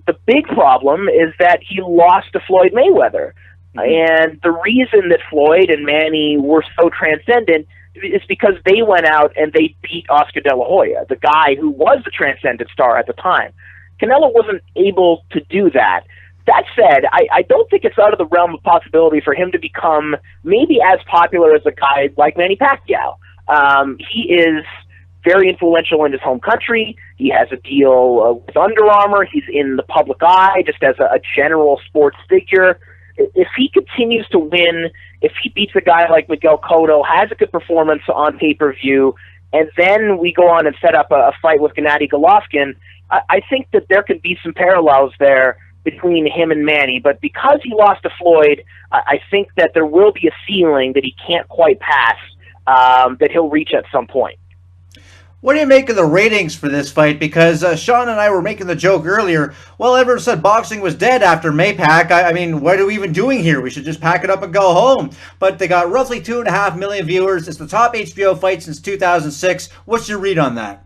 Speaker 3: The big problem is that he lost to Floyd Mayweather. And the reason that Floyd and Manny were so transcendent is because they went out and they beat Oscar De La Hoya, the guy who was the transcendent star at the time. Canelo wasn't able to do that. That said, I don't think it's out of the realm of possibility for him to become maybe as popular as a guy like Manny Pacquiao. He is very influential in his home country. He has a deal with Under Armour. He's in the public eye just as a general sports figure. If he continues to win, if he beats a guy like Miguel Cotto, has a good performance on pay-per-view, and then we go on and set up a fight with Gennady Golovkin, I think that there could be some parallels there between him and Manny. But because he lost to Floyd, I think that there will be a ceiling that he can't quite pass, that he'll reach at some point.
Speaker 1: What do you make of the ratings for this fight? Because Sean and I were making the joke earlier, well, everyone said boxing was dead after Maypac. I mean, what are we even doing here? We should just pack it up and go home. But they got roughly 2.5 million viewers. It's the top HBO fight since 2006. What's your read on that?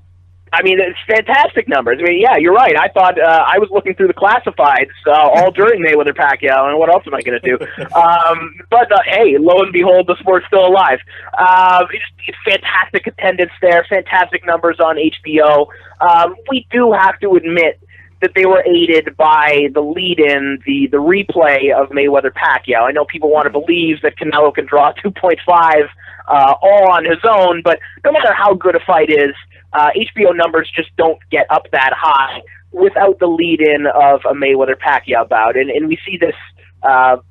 Speaker 3: I mean, it's fantastic numbers. I mean, yeah, you're right. I thought I was looking through the classifieds all during Mayweather-Pacquiao, and what else am I going to do? But hey, lo and behold, the sport's still alive. It's fantastic attendance there, fantastic numbers on HBO. We do have to admit that they were aided by the lead-in, the replay of Mayweather-Pacquiao. I know people want to believe that Canelo can draw 2.5 all on his own, but no matter how good a fight is, HBO numbers just don't get up that high without the lead-in of a Mayweather-Pacquiao bout. And we see this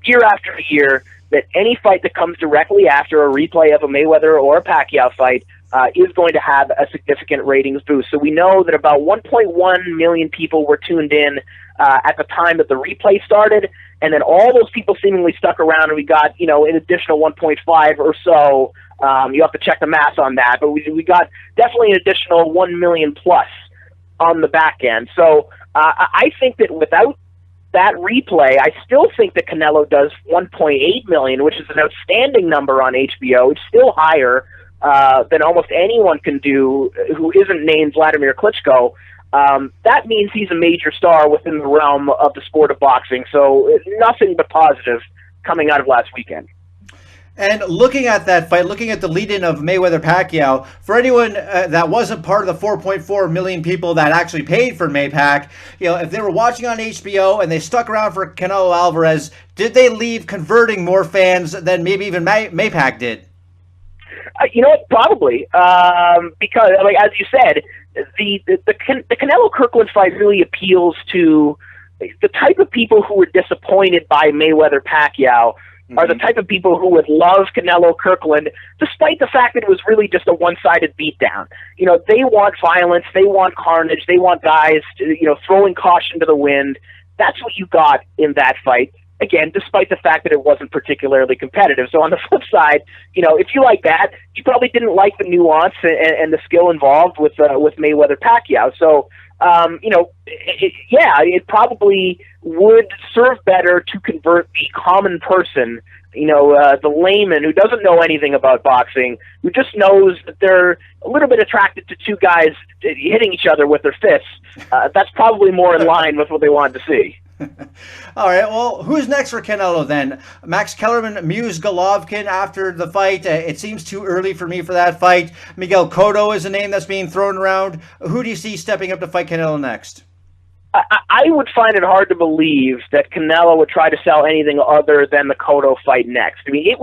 Speaker 3: year after year, that any fight that comes directly after a replay of a Mayweather or a Pacquiao fight is going to have a significant ratings boost. So we know that about 1.1 million people were tuned in at the time that the replay started, and then all those people seemingly stuck around, and we got, an additional 1.5 or so. You have to check the math on that, but we got definitely an additional 1 million plus on the back end. So I think that without that replay, I still think that Canelo does 1.8 million, which is an outstanding number on HBO. It's still higher than almost anyone can do who isn't named Vladimir Klitschko. That means he's a major star within the realm of the sport of boxing. So nothing but positive coming out of last weekend.
Speaker 1: And looking at that fight, looking at the lead-in of Mayweather-Pacquiao, for anyone that wasn't part of the 4.4 million people that actually paid for Maypac, if they were watching on HBO and they stuck around for Canelo Alvarez, did they leave converting more fans than maybe even Maypac did?
Speaker 3: You know what? Probably, because, as you said, the Canelo Kirkland fight really appeals to the type of people who were disappointed by Mayweather-Pacquiao. Are the type of people who would love Canelo Kirkland, despite the fact that it was really just a one-sided beatdown. They want violence, they want carnage, they want guys, throwing caution to the wind. That's what you got in that fight. Again, despite the fact that it wasn't particularly competitive. So on the flip side, if you like that, you probably didn't like the nuance and the skill involved with Mayweather-Pacquiao. So, it probably would serve better to convert the common person, the layman who doesn't know anything about boxing, who just knows that they're a little bit attracted to two guys hitting each other with their fists. That's probably more in line with what they wanted to see.
Speaker 1: All right, well, who's next for Canelo then? Max Kellerman, Lemieux, Golovkin after the fight. It seems too early for me for that fight. Miguel Cotto is a name that's being thrown around. Who do you see stepping up to fight Canelo next?
Speaker 3: I would find it hard to believe that Canelo would try to sell anything other than the Cotto fight next. I mean,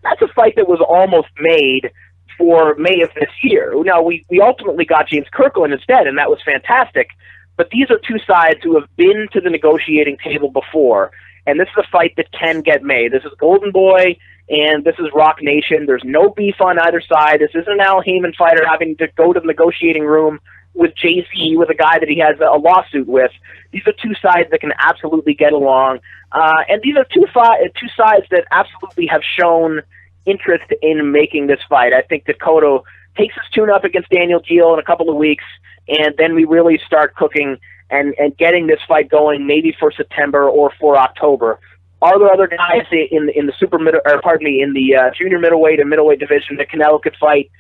Speaker 3: that's a fight that was almost made for May of this year. Now, we ultimately got James Kirkland instead, and that was fantastic. But these are two sides who have been to the negotiating table before, and this is a fight that can get made. This is Golden Boy, and this is Rock Nation. There's no beef on either side. This isn't an Al Heyman fighter having to go to the negotiating room with Jay-Z, with a guy that he has a lawsuit with. These are two sides that can absolutely get along. And these are two sides that absolutely have shown interest in making this fight. I think that Cotto takes his tune up against Daniel Geale in a couple of weeks, and then we really start cooking and getting this fight going, maybe for September or for October. Are there other guys in the in the junior middleweight and middleweight division that Canelo could fight?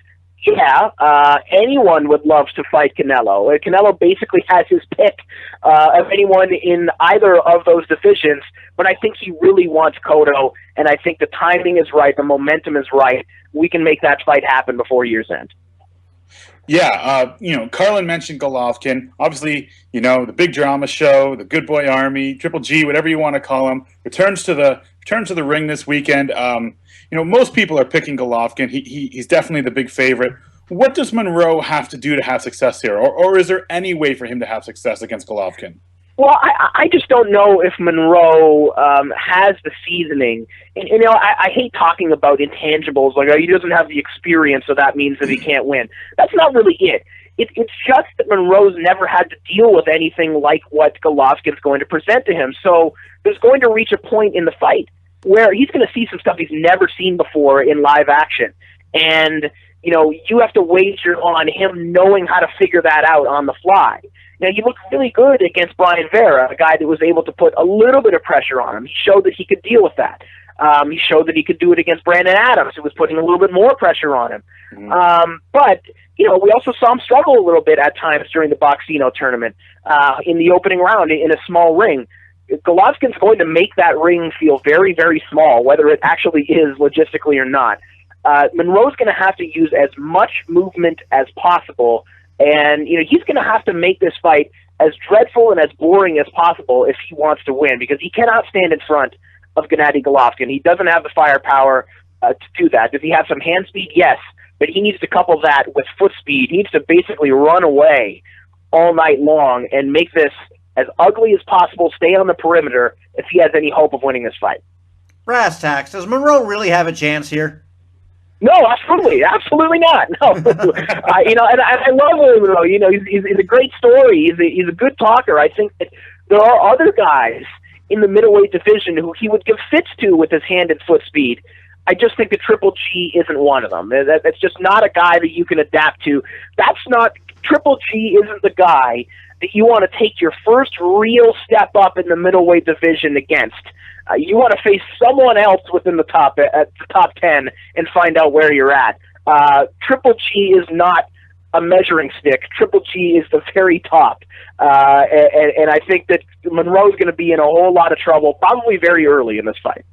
Speaker 3: Yeah, anyone would love to fight Canelo. Canelo basically has his pick of anyone in either of those divisions, but I think he really wants Cotto, and I think the timing is right, the momentum is right. We can make that fight happen before year's end.
Speaker 2: Yeah, Carlin mentioned Golovkin. Obviously, the big drama show, the Good Boy Army, Triple G, whatever you want to call him, returns to the ring this weekend. Most people are picking Golovkin. He's definitely the big favorite. What does Monroe have to do to have success here, or is there any way for him to have success against Golovkin?
Speaker 3: Well, I just don't know if Monroe has the seasoning. And I hate talking about intangibles, like, he doesn't have the experience, so that means that he can't win. That's not really it. It's just that Monroe's never had to deal with anything like what Golovkin's going to present to him. So there's going to reach a point in the fight where he's going to see some stuff he's never seen before in live action. And, you have to wager on him knowing how to figure that out on the fly. Now, he looked really good against Brian Vera, a guy that was able to put a little bit of pressure on him. He showed that he could deal with that. He showed that he could do it against Brandon Adams, who was putting a little bit more pressure on him. But, we also saw him struggle a little bit at times during the Boxino tournament in the opening round in a small ring. Golovkin's going to make that ring feel very, very small, whether it actually is logistically or not. Monroe's going to have to use as much movement as possible, and he's going to have to make this fight as dreadful and as boring as possible if he wants to win, because he cannot stand in front of Gennady Golovkin. He doesn't have the firepower to do that. Does he have some hand speed? Yes, but he needs to couple that with foot speed. He needs to basically run away all night long and make this as ugly as possible, stay on the perimeter if he has any hope of winning this fight.
Speaker 1: Brass tacks, does Monroe really have a chance here?
Speaker 3: No, absolutely not. No, and I love Monroe. He's a great story. He's a good talker. I think that there are other guys in the middleweight division who he would give fits to with his hand and foot speed. I just think that Triple G isn't one of them. That's just not a guy that you can adapt to. Triple G isn't the guy that you want to take your first real step up in the middleweight division against. You want to face someone else within the top 10 and find out where you're at. Triple G is not a measuring stick. Triple G is the very top. And I think that Monroe's going to be in a whole lot of trouble, probably very early in this fight.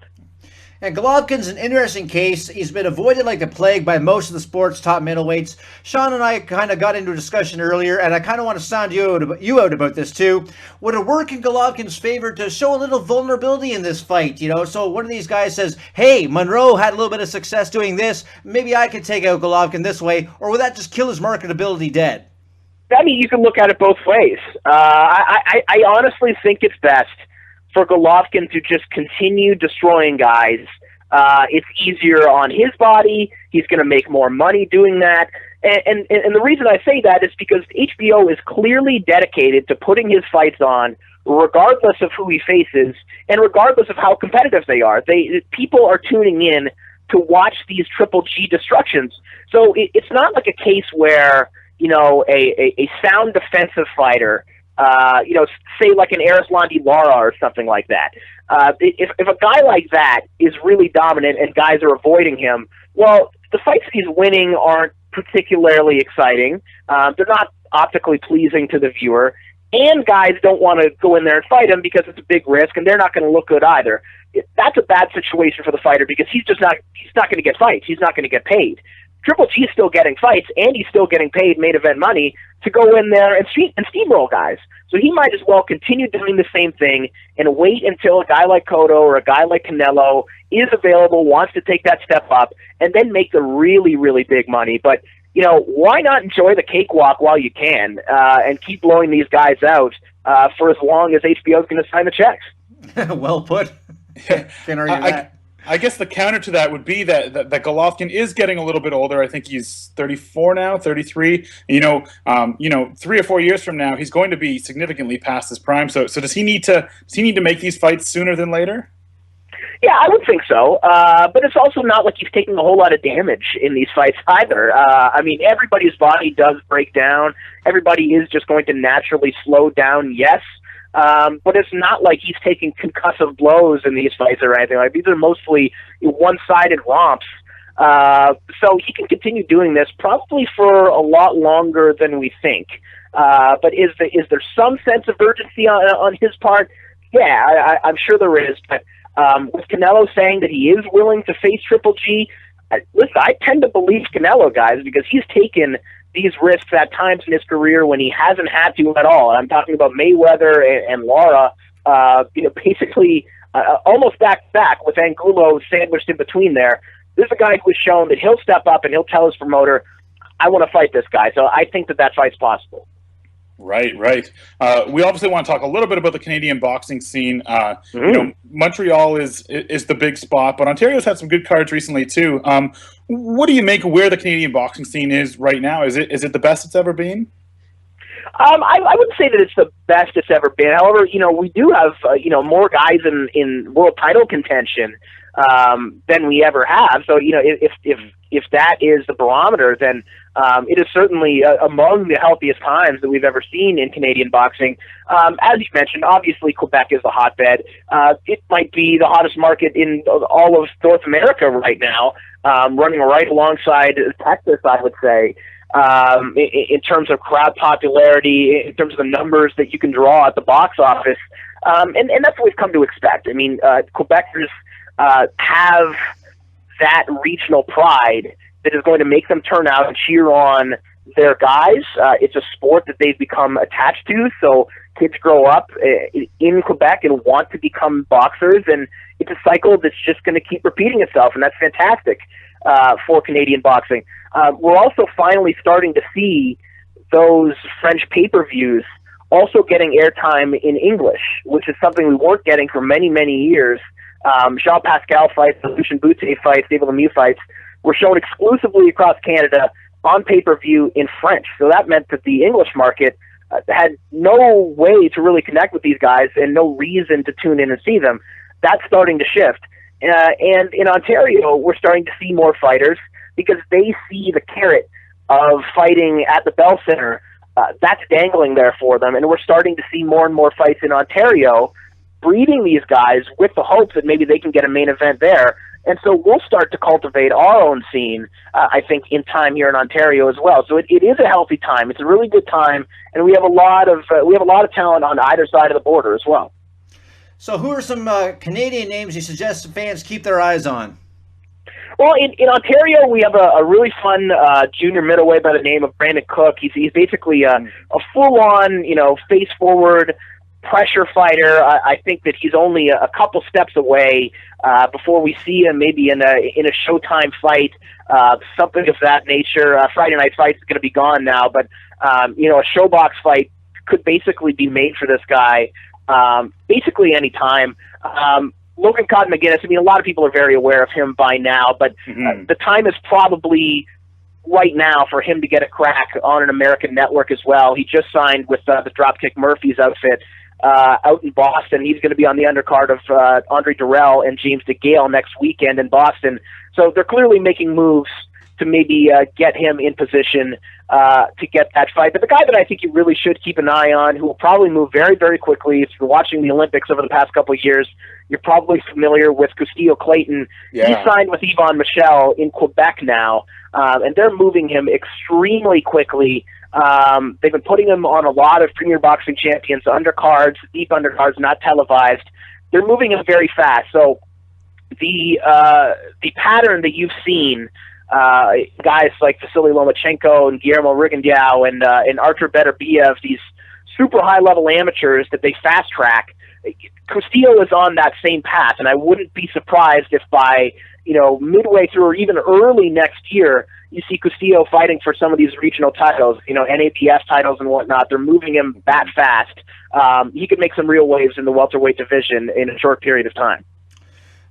Speaker 1: And Golovkin's an interesting case. He's been avoided like the plague by most of the sport's top middleweights. Sean and I kind of got into a discussion earlier, and I kind of want to sound you out about this too. Would it work in Golovkin's favor to show a little vulnerability in this fight? So one of these guys says, hey, Monroe had a little bit of success doing this. Maybe I could take out Golovkin this way. Or would that just kill his marketability dead?
Speaker 3: I mean, you can look at it both ways. I honestly think it's best for Golovkin to just continue destroying guys. It's easier on his body. He's going to make more money doing that. And the reason I say that is because HBO is clearly dedicated to putting his fights on, regardless of who he faces and regardless of how competitive they are. People are tuning in to watch these Triple G destructions. So it's not like a case where, a sound defensive fighter, say like an Arislandi Lara or something like that. If a guy like that is really dominant and guys are avoiding him, well, the fights he's winning aren't particularly exciting. They're not optically pleasing to the viewer, and guys don't want to go in there and fight him because it's a big risk, and they're not going to look good either. That's a bad situation for the fighter because he's not going to get fights. He's not going to get paid. Triple G is still getting fights, and he's still getting paid main event money to go in there and steamroll guys. So he might as well continue doing the same thing and wait until a guy like Cotto or a guy like Canelo is available, wants to take that step up, and then make the really, really big money. But, you know, why not enjoy the cakewalk while you can and keep blowing these guys out for as long as HBO is going to sign the checks?
Speaker 1: Well put. Can't argue that.
Speaker 2: I guess the counter to that would be that Golovkin is getting a little bit older. I think he's 34 now, 33. You know, 3 or 4 years from now, he's going to be significantly past his prime. So does he need to make these fights sooner than later?
Speaker 3: Yeah, I would think so. But it's also not like he's taking a whole lot of damage in these fights either. I mean, everybody's body does break down. Everybody is just going to naturally slow down, yes. But it's not like he's taking concussive blows in these fights or anything. Like, these are mostly one-sided romps. So he can continue doing this probably for a lot longer than we think. But is there some sense of urgency on his part? Yeah, I'm sure there is. But with Canelo saying that he is willing to face Triple G, listen, I tend to believe Canelo, guys, because he's taken these risks at times in his career when he hasn't had to at all. And I'm talking about Mayweather and Lara, basically almost back-to-back with Angulo sandwiched in between there. This is a guy who has shown that he'll step up and he'll tell his promoter, I want to fight this guy. So I think that fight's possible.
Speaker 2: Right. We obviously want to talk a little bit about the Canadian boxing scene. You know, Montreal is the big spot, but Ontario's had some good cards recently too. What do you make of where the Canadian boxing scene is right now? Is it the best it's ever been?
Speaker 3: I wouldn't say that it's the best it's ever been. However, you know, we do have more guys in world title contention than we ever have. So, you know, if that is the barometer, then it is certainly among the healthiest times that we've ever seen in Canadian boxing. As you mentioned, obviously Quebec is the hotbed. It might be the hottest market in all of North America right now, running right alongside Texas, I would say, in terms of crowd popularity, in terms of the numbers that you can draw at the box office. And that's what we've come to expect. I mean, Quebecers have that regional pride that is going to make them turn out and cheer on their guys. It's a sport that they've become attached to, so kids grow up in Quebec and want to become boxers, and it's a cycle that's just going to keep repeating itself, and that's fantastic for Canadian boxing. We're also finally starting to see those French pay-per-views also getting airtime in English, which is something we weren't getting for many, many years. Jean Pascal fights, the Lucien Boutte fights, David Lemieux fights were shown exclusively across Canada on pay-per-view in French. So that meant that the English market had no way to really connect with these guys and no reason to tune in and see them. That's starting to shift. And in Ontario, we're starting to see more fighters because they see the carrot of fighting at the Bell Centre. That's dangling there for them, and we're starting to see more and more fights in Ontario, breeding these guys with the hopes that maybe they can get a main event there. And so we'll start to cultivate our own scene, I think, in time here in Ontario as well. So it is a healthy time. It's a really good time, and we have a lot of talent on either side of the border as well.
Speaker 1: So who are some Canadian names you suggest fans keep their eyes on?
Speaker 3: Well, in Ontario, we have a really fun junior middleweight by the name of Brandon Cook. He's basically a full-on, face-forward pressure fighter. I think that he's only a couple steps away before we see him maybe in a Showtime fight, something of that nature. Friday Night Fights is going to be gone now, but a Showbox fight could basically be made for this guy basically any time. Logan Cotton McGuinness, a lot of people are very aware of him by now, but the time is probably right now for him to get a crack on an American network as well. He just signed with the Dropkick Murphys outfit out in Boston. He's going to be on the undercard of Andre Durrell and James DeGale next weekend in Boston. So they're clearly making moves to maybe get him in position to get that fight. But the guy that I think you really should keep an eye on, who will probably move very, very quickly, if you're watching the Olympics over the past couple of years, you're probably familiar with Castillo Clayton. Yeah. He signed with Yvon Michel in Quebec now, and they're moving him extremely quickly. They've been putting him on a lot of Premier Boxing Champions undercards, deep undercards, not televised. They're moving him very fast. So the pattern that you've seen guys like Vasily Lomachenko and Guillermo Rigondeaux and Artur Beterbiev, these super high-level amateurs that they fast-track. Castillo is on that same path, and I wouldn't be surprised if by midway through or even early next year, you see Castillo fighting for some of these regional titles, NABF titles and whatnot. They're moving him that fast. He could make some real waves in the welterweight division in a short period of time.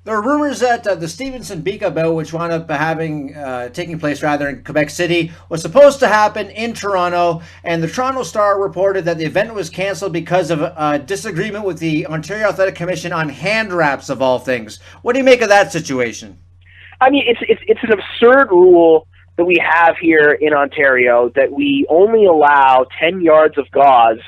Speaker 1: There are rumors that the Stevenson-Bika bout, which wound up taking place in Quebec City, was supposed to happen in Toronto, and the Toronto Star reported that the event was canceled because of a disagreement with the Ontario Athletic Commission on hand wraps, of all things. What do you make of that situation?
Speaker 3: I mean, it's an absurd rule that we have here in Ontario that we only allow 10 yards of gauze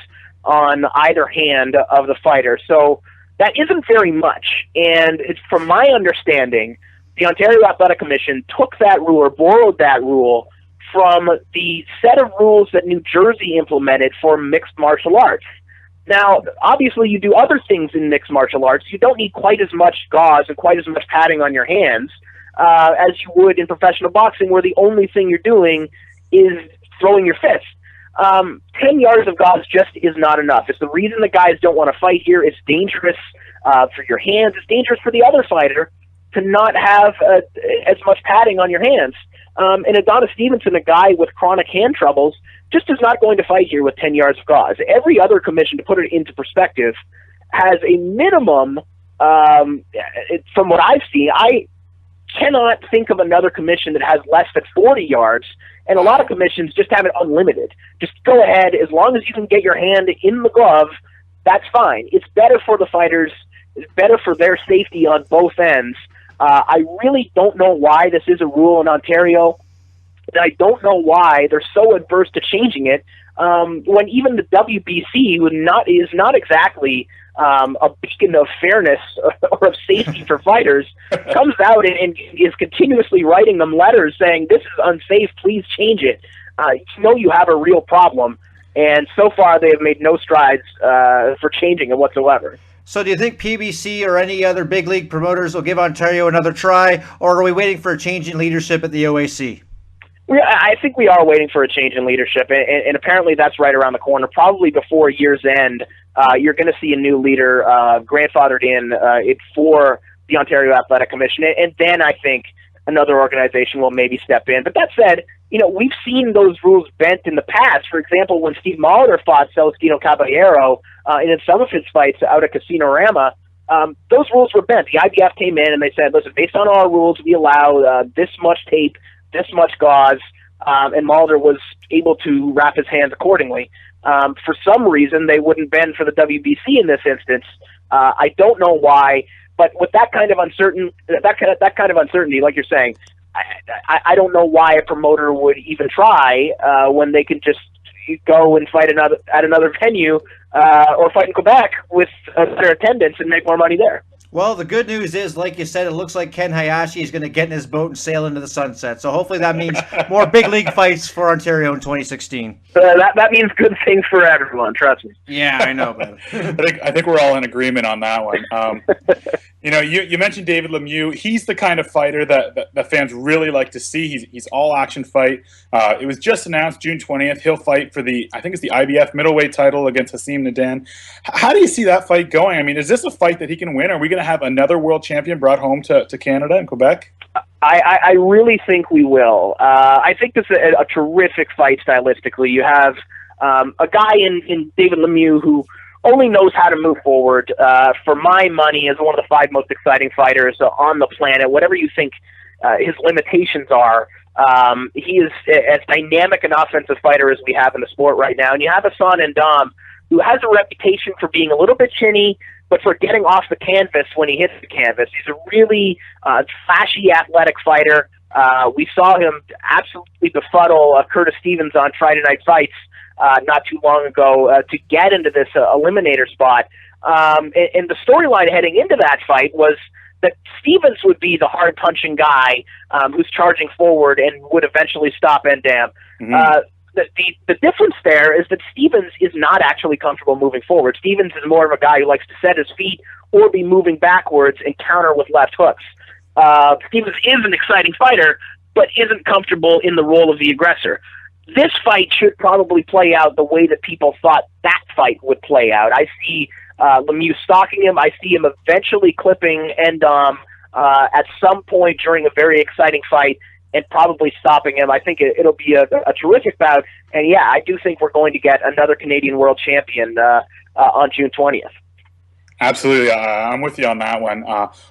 Speaker 3: on either hand of the fighter. So that isn't very much, and it's, from my understanding, the Ontario Athletic Commission took that rule or borrowed that rule from the set of rules that New Jersey implemented for mixed martial arts. Now, obviously, you do other things in mixed martial arts. You don't need quite as much gauze and quite as much padding on your hands as you would in professional boxing, where the only thing you're doing is throwing your fist. 10 yards of gauze just is not enough. It's the reason the guys don't want to fight here. It's dangerous for your hands. It's dangerous for the other fighter to not have as much padding on your hands. And Adonis Stevenson, a guy with chronic hand troubles, just is not going to fight here with 10 yards of gauze. Every other commission, to put it into perspective, has a minimum, from what I've seen, I cannot think of another commission that has less than 40 yards, and a lot of commissions just have it unlimited. Just go ahead. As long as you can get your hand in the glove, that's fine. It's better for the fighters. It's better for their safety on both ends. I really don't know why this is a rule in Ontario, and I don't know why they're so adverse to changing it when even the WBC is not exactly a beacon of fairness or of safety for fighters, comes out and is continuously writing them letters saying, this is unsafe, please change it. You have a real problem. And so far, they have made no strides for changing it whatsoever.
Speaker 1: So do you think PBC or any other big league promoters will give Ontario another try, or are we waiting for a change in leadership at the OAC?
Speaker 3: I think we are waiting for a change in leadership, and apparently that's right around the corner. Probably before year's end, you're going to see a new leader grandfathered in for the Ontario Athletic Commission, and then I think another organization will maybe step in. But that said, we've seen those rules bent in the past. For example, when Steve Molitor fought Celestino Caballero in some of his fights out at Casino-Rama, those rules were bent. The IBF came in and they said, listen, based on our rules, we allow this much tape, this much gauze, and Molitor was able to wrap his hands accordingly. For some reason, they wouldn't bend for the WBC in this instance. I don't know why, but with that kind of uncertainty, like you're saying, I don't know why a promoter would even try when they can just go and fight at another venue or fight in Quebec with their attendance and make more money there.
Speaker 1: Well, the good news is, like you said, it looks like Ken Hayashi is going to get in his boat and sail into the sunset. So hopefully that means more big league fights for Ontario in 2016.
Speaker 3: That means good things for everyone, trust me.
Speaker 1: Yeah, I know, man.
Speaker 2: I think we're all in agreement on that one. You mentioned David Lemieux. He's the kind of fighter that fans really like to see. He's all action fight. It was just announced June 20th. He'll fight for the IBF middleweight title against Hassim Nadan. How do you see that fight going? I mean, is this a fight that he can win? Are we going to have another world champion brought home to Canada and Quebec?
Speaker 3: I really think we will. I think this is a terrific fight stylistically. You have a guy in David Lemieux who only knows how to move forward. For my money, is one of the 5 most exciting fighters on the planet. Whatever you think his limitations are, he is as dynamic an offensive fighter as we have in the sport right now. And you have Hassan Ndam, who has a reputation for being a little bit chinny, but for getting off the canvas when he hits the canvas. He's a really flashy, athletic fighter. We saw him absolutely befuddle Curtis Stevens on Friday Night Fights not too long ago to get into this eliminator spot. And the storyline heading into that fight was that Stevens would be the hard-punching guy who's charging forward and would eventually stop Ndam. Mm-hmm. The difference there is that Stevens is not actually comfortable moving forward. Stevens is more of a guy who likes to set his feet or be moving backwards and counter with left hooks. Stevens is an exciting fighter, but isn't comfortable in the role of the aggressor. This fight should probably play out the way that people thought that fight would play out. I see Lemieux stalking him. I see him eventually clipping Endom at some point during a very exciting fight and probably stopping him. I think it'll be a terrific bout. And, yeah, I do think we're going to get another Canadian world champion on June 20th.
Speaker 2: Absolutely. I'm with you on that one.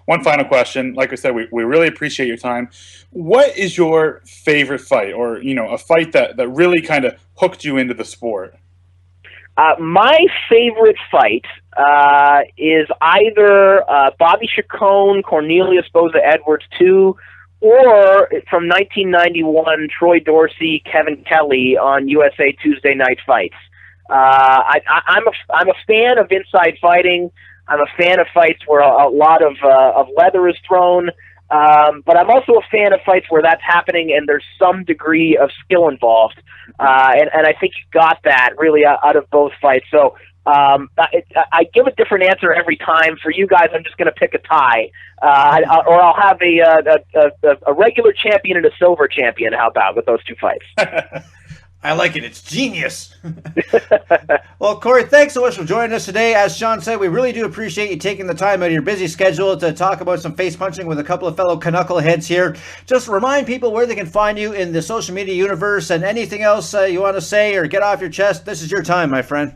Speaker 2: One final question. Like I said, we really appreciate your time. What is your favorite fight, or, a fight that really kind of hooked you into the sport?
Speaker 3: My favorite fight is either Bobby Chacon, Cornelius Boza Edwards 2, or from 1991, Troy Dorsey, Kevin Kelly on USA Tuesday Night Fights. I'm a fan of inside fighting. I'm a fan of fights where a lot of leather is thrown, but I'm also a fan of fights where that's happening and there's some degree of skill involved. And I think you got that really out of both fights. So I give a different answer every time. For you guys, I'm just going to pick a tie, or I'll have a regular champion and a silver champion. How about with those two fights?
Speaker 1: I like it. It's genius. Well, Corey, thanks so much for joining us today. As Sean said, we really do appreciate you taking the time out of your busy schedule to talk about some face punching with a couple of fellow knuckleheads here. Just remind people where they can find you in the social media universe, and anything else you want to say or get off your chest. This is your time, my friend.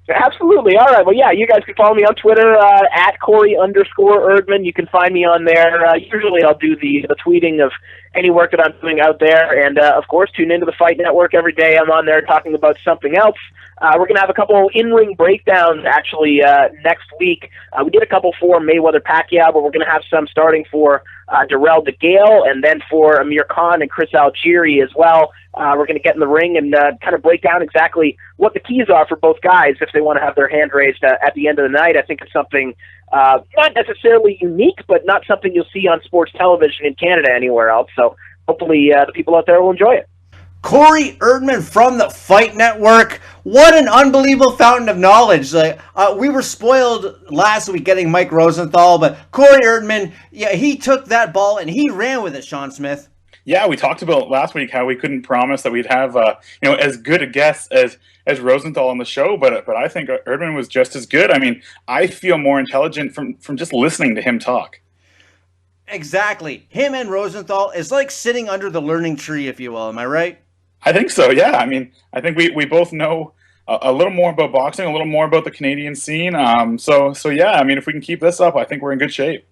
Speaker 3: Absolutely. All right. Well, yeah, you guys can follow me on Twitter at Corey_Erdman. You can find me on there. Usually I'll do the tweeting of any work that I'm doing out there. And, of course, tune into the Fight Network every day. I'm on there talking about something else. We're going to have a couple in-ring breakdowns, actually, next week. We did a couple for Mayweather-Pacquiao, but we're going to have some starting for Darrell DeGale and then for Amir Khan and Chris Algieri as well. We're going to get in the ring and kind of break down exactly what the keys are for both guys if they want to have their hand raised at the end of the night. I think it's something not necessarily unique, but not something you'll see on sports television in Canada anywhere else. So hopefully the people out there will enjoy it.
Speaker 1: Corey Erdman from the Fight Network. What an unbelievable fountain of knowledge. We were spoiled last week getting Mike Rosenthal, but Corey Erdman, yeah, he took that ball and he ran with it, Sean Smith.
Speaker 2: Yeah, we talked about last week how we couldn't promise that we'd have as good a guest as Rosenthal on the show, but I think Erdman was just as good. I mean, I feel more intelligent from just listening to him talk.
Speaker 1: Exactly. Him and Rosenthal is like sitting under the learning tree, if you will. Am I right?
Speaker 2: I think so, yeah. I mean, I think we both know a little more about boxing, a little more about the Canadian scene. So yeah, I mean, if we can keep this up, I think we're in good shape.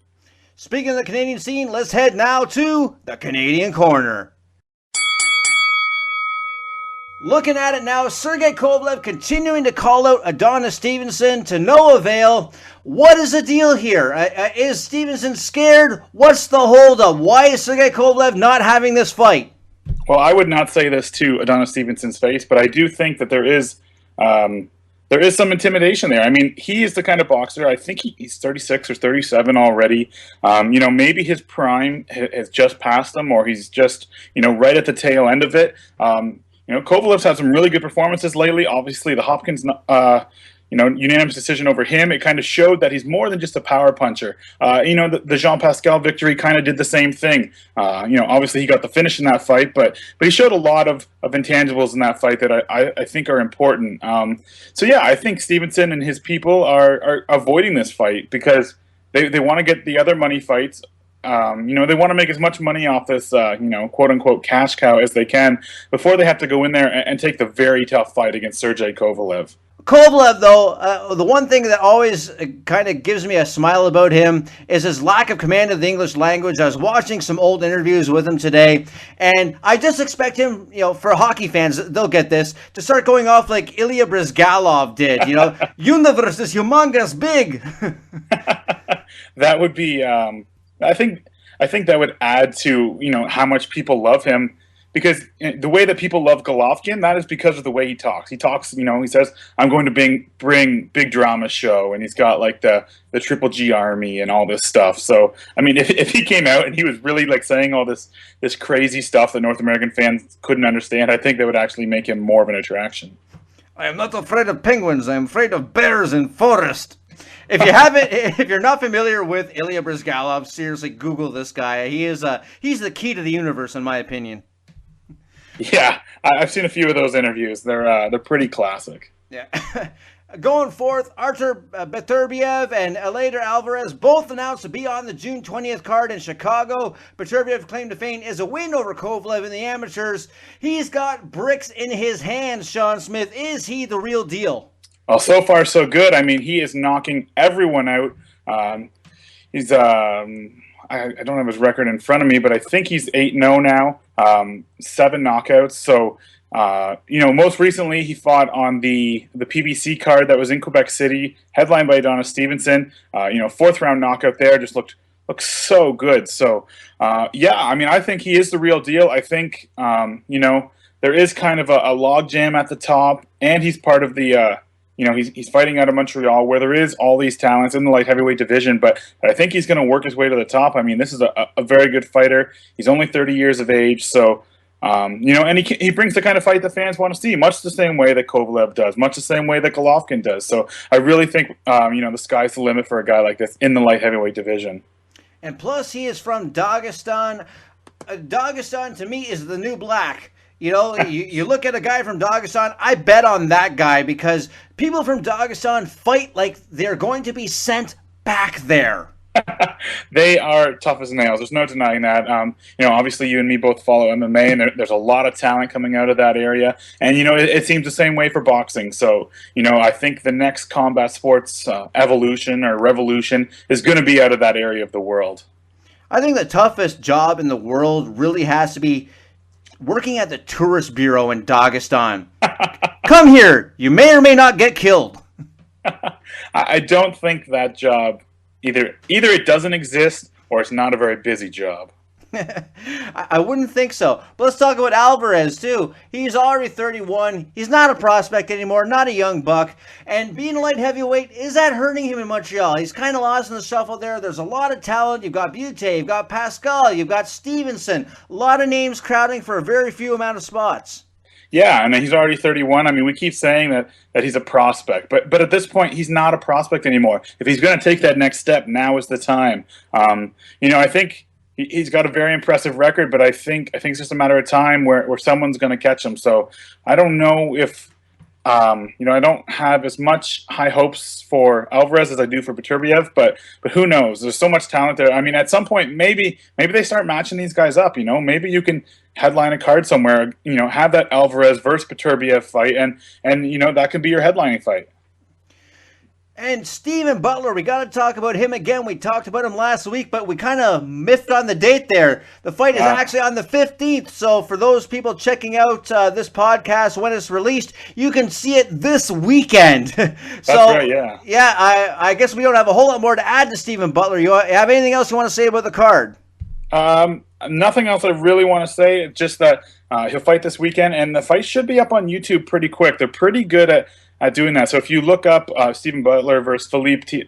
Speaker 1: Speaking of the Canadian scene, let's head now to the Canadian Corner. Looking at it now, Sergey Kovalev continuing to call out Adonis Stevenson to no avail. What is the deal here? Is Stevenson scared? What's the holdup? Why is Sergey Kovalev not having this fight?
Speaker 2: Well, I would not say this to Adonis Stevenson's face, but I do think that there is some intimidation there. I mean, he is the kind of boxer, I think he's 36 or 37 already. Maybe his prime has just passed him, or he's just, right at the tail end of it. Kovalev's had some really good performances lately. Obviously, the Hopkins, unanimous decision over him. It kind of showed that he's more than just a power puncher. The Jean Pascal victory kind of did the same thing. Obviously he got the finish in that fight, but he showed a lot of intangibles in that fight that I think are important. I think Stevenson and his people are avoiding this fight because they want to get the other money fights. They want to make as much money off this, quote unquote cash cow as they can before they have to go in there and take the very tough fight against Sergey Kovalev.
Speaker 1: Kovalev, though, the one thing that always kind of gives me a smile about him is his lack of command of the English language. I was watching some old interviews with him today, and I just expect him, for hockey fans, they'll get this, to start going off like Ilya Brizgalov did, universe is humongous big.
Speaker 2: That would be, I think that would add to, how much people love him. Because the way that people love Golovkin, that is because of the way he talks. He talks, he says, I'm going to bring big drama show, and he's got like the Triple G Army and all this stuff. So, I mean, if he came out and he was really like saying all this crazy stuff that North American fans couldn't understand, I think that would actually make him more of an attraction.
Speaker 1: I am not afraid of penguins. I am afraid of bears in forest. If you're not familiar with Ilya Brizgalov, seriously, Google this guy. He's the key to the universe, in my opinion.
Speaker 2: Yeah, I've seen a few of those interviews. They're pretty classic.
Speaker 1: Yeah. Going forth, Artur Beterbiev and Eleider Alvarez both announced to be on the June 20th card in Chicago. Beterbiev claim to fame is a win over Kovalev in the amateurs. He's got bricks in his hands, Sean Smith. Is he the real deal?
Speaker 2: Well, so far so good. I mean, he is knocking everyone out. He's I don't have his record in front of me, but I think he's 8-0 now, 7 knockouts. So, most recently he fought on the PBC card that was in Quebec City, headlined by Adonis Stevenson. 4th round knockout there, just looked so good. So, I mean, I think he is the real deal. I think, there is kind of a log jam at the top, and he's part of the he's fighting out of Montreal, where there is all these talents in the light heavyweight division, but I think he's going to work his way to the top. I mean, this is a very good fighter. He's only 30 years of age, so, and he brings the kind of fight that fans want to see, much the same way that Kovalev does, much the same way that Golovkin does. So I really think, the sky's the limit for a guy like this in the light heavyweight division.
Speaker 1: And plus, he is from Dagestan. Dagestan, to me, is the new black. You look at a guy from Dagestan, I bet on that guy, because people from Dagestan fight like they're going to be sent back there.
Speaker 2: They are tough as nails. There's no denying that. Obviously you and me both follow MMA, and there's a lot of talent coming out of that area. And, it seems the same way for boxing. So, I think the next combat sports evolution or revolution is going to be out of that area of the world.
Speaker 1: I think the toughest job in the world really has to be working at the tourist bureau in Dagestan. Come here. You may or may not get killed.
Speaker 2: I don't think that job, either it doesn't exist or it's not a very busy job.
Speaker 1: I wouldn't think so. But let's talk about Alvarez, too. He's already 31. He's not a prospect anymore, not a young buck. And being a light heavyweight, is that hurting him in Montreal? He's kind of lost in the shuffle there. There's a lot of talent. You've got Butte, you've got Pascal, you've got Stevenson. A lot of names crowding for a very few amount of spots.
Speaker 2: Yeah, and he's already 31. I mean, we keep saying that he's a prospect, but at this point, he's not a prospect anymore. If he's going to take that next step, now is the time. I think he's got a very impressive record, but I think it's just a matter of time where someone's going to catch him. So I don't know if I don't have as much high hopes for Alvarez as I do for Beterbiev, but who knows? There's so much talent there. I mean, at some point, maybe they start matching these guys up. Maybe you can headline a card somewhere. Have that Alvarez versus Beterbiev fight, and that can be your headlining fight.
Speaker 1: And Steven Butler, we got to talk about him again. We talked about him last week, but we kind of miffed on the date there. The fight is actually on the 15th, so for those people checking out this podcast when it's released, you can see it this weekend.
Speaker 2: That's right, yeah.
Speaker 1: Yeah, I guess we don't have a whole lot more to add to Steven Butler. You have anything else you want to say about the card?
Speaker 2: Nothing else I really want to say, just that he'll fight this weekend, and the fight should be up on YouTube pretty quick. They're pretty good at doing that. So if you look up Steven Butler versus Philippe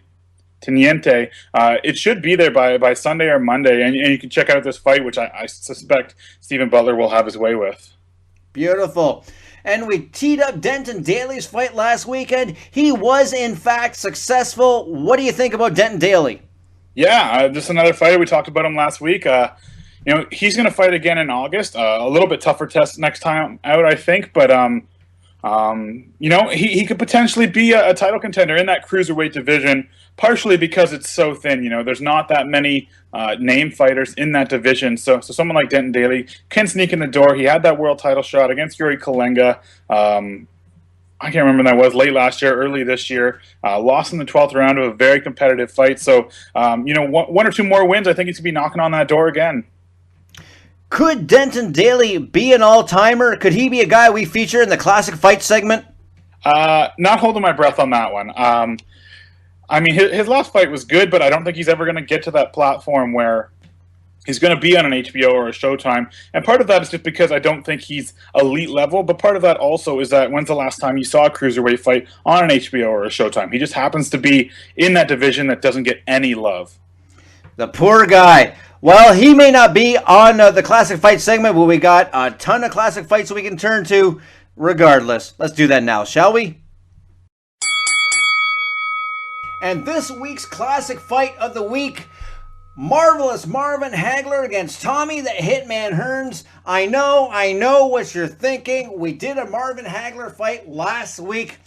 Speaker 2: Teniente, it should be there by Sunday or Monday, and you can check out this fight, which I suspect Steven Butler will have his way with.
Speaker 1: Beautiful. And we teed up Denton Daly's fight last weekend. He was, in fact, successful. What do you think about Denton Daly?
Speaker 2: Yeah, just another fighter. We talked about him last week. He's going to fight again in August. A little bit tougher test next time out, I think, but he could potentially be a title contender in that cruiserweight division, partially because it's so thin. There's not that many name fighters in that division. So someone like Denton Daly can sneak in the door. He had that world title shot against Yuri Kalenga. I can't remember when that was, late last year, early this year. Lost in the 12th round of a very competitive fight. So, one or two more wins, I think he could be knocking on that door again.
Speaker 1: Could Denton Daly be an all-timer? Could he be a guy we feature in the classic fight segment?
Speaker 2: Not holding my breath on that one. His last fight was good, but I don't think he's ever going to get to that platform where he's going to be on an HBO or a Showtime. And part of that is just because I don't think he's elite level, but part of that also is that when's the last time you saw a cruiserweight fight on an HBO or a Showtime? He just happens to be in that division that doesn't get any love.
Speaker 1: The poor guy. Well, he may not be on the classic fight segment, but we got a ton of classic fights we can turn to regardless. Let's do that now, shall we? And this week's classic fight of the week, marvelous Marvin Hagler against Tommy the Hitman Hearns. I know what you're thinking. We did a Marvin Hagler fight last week.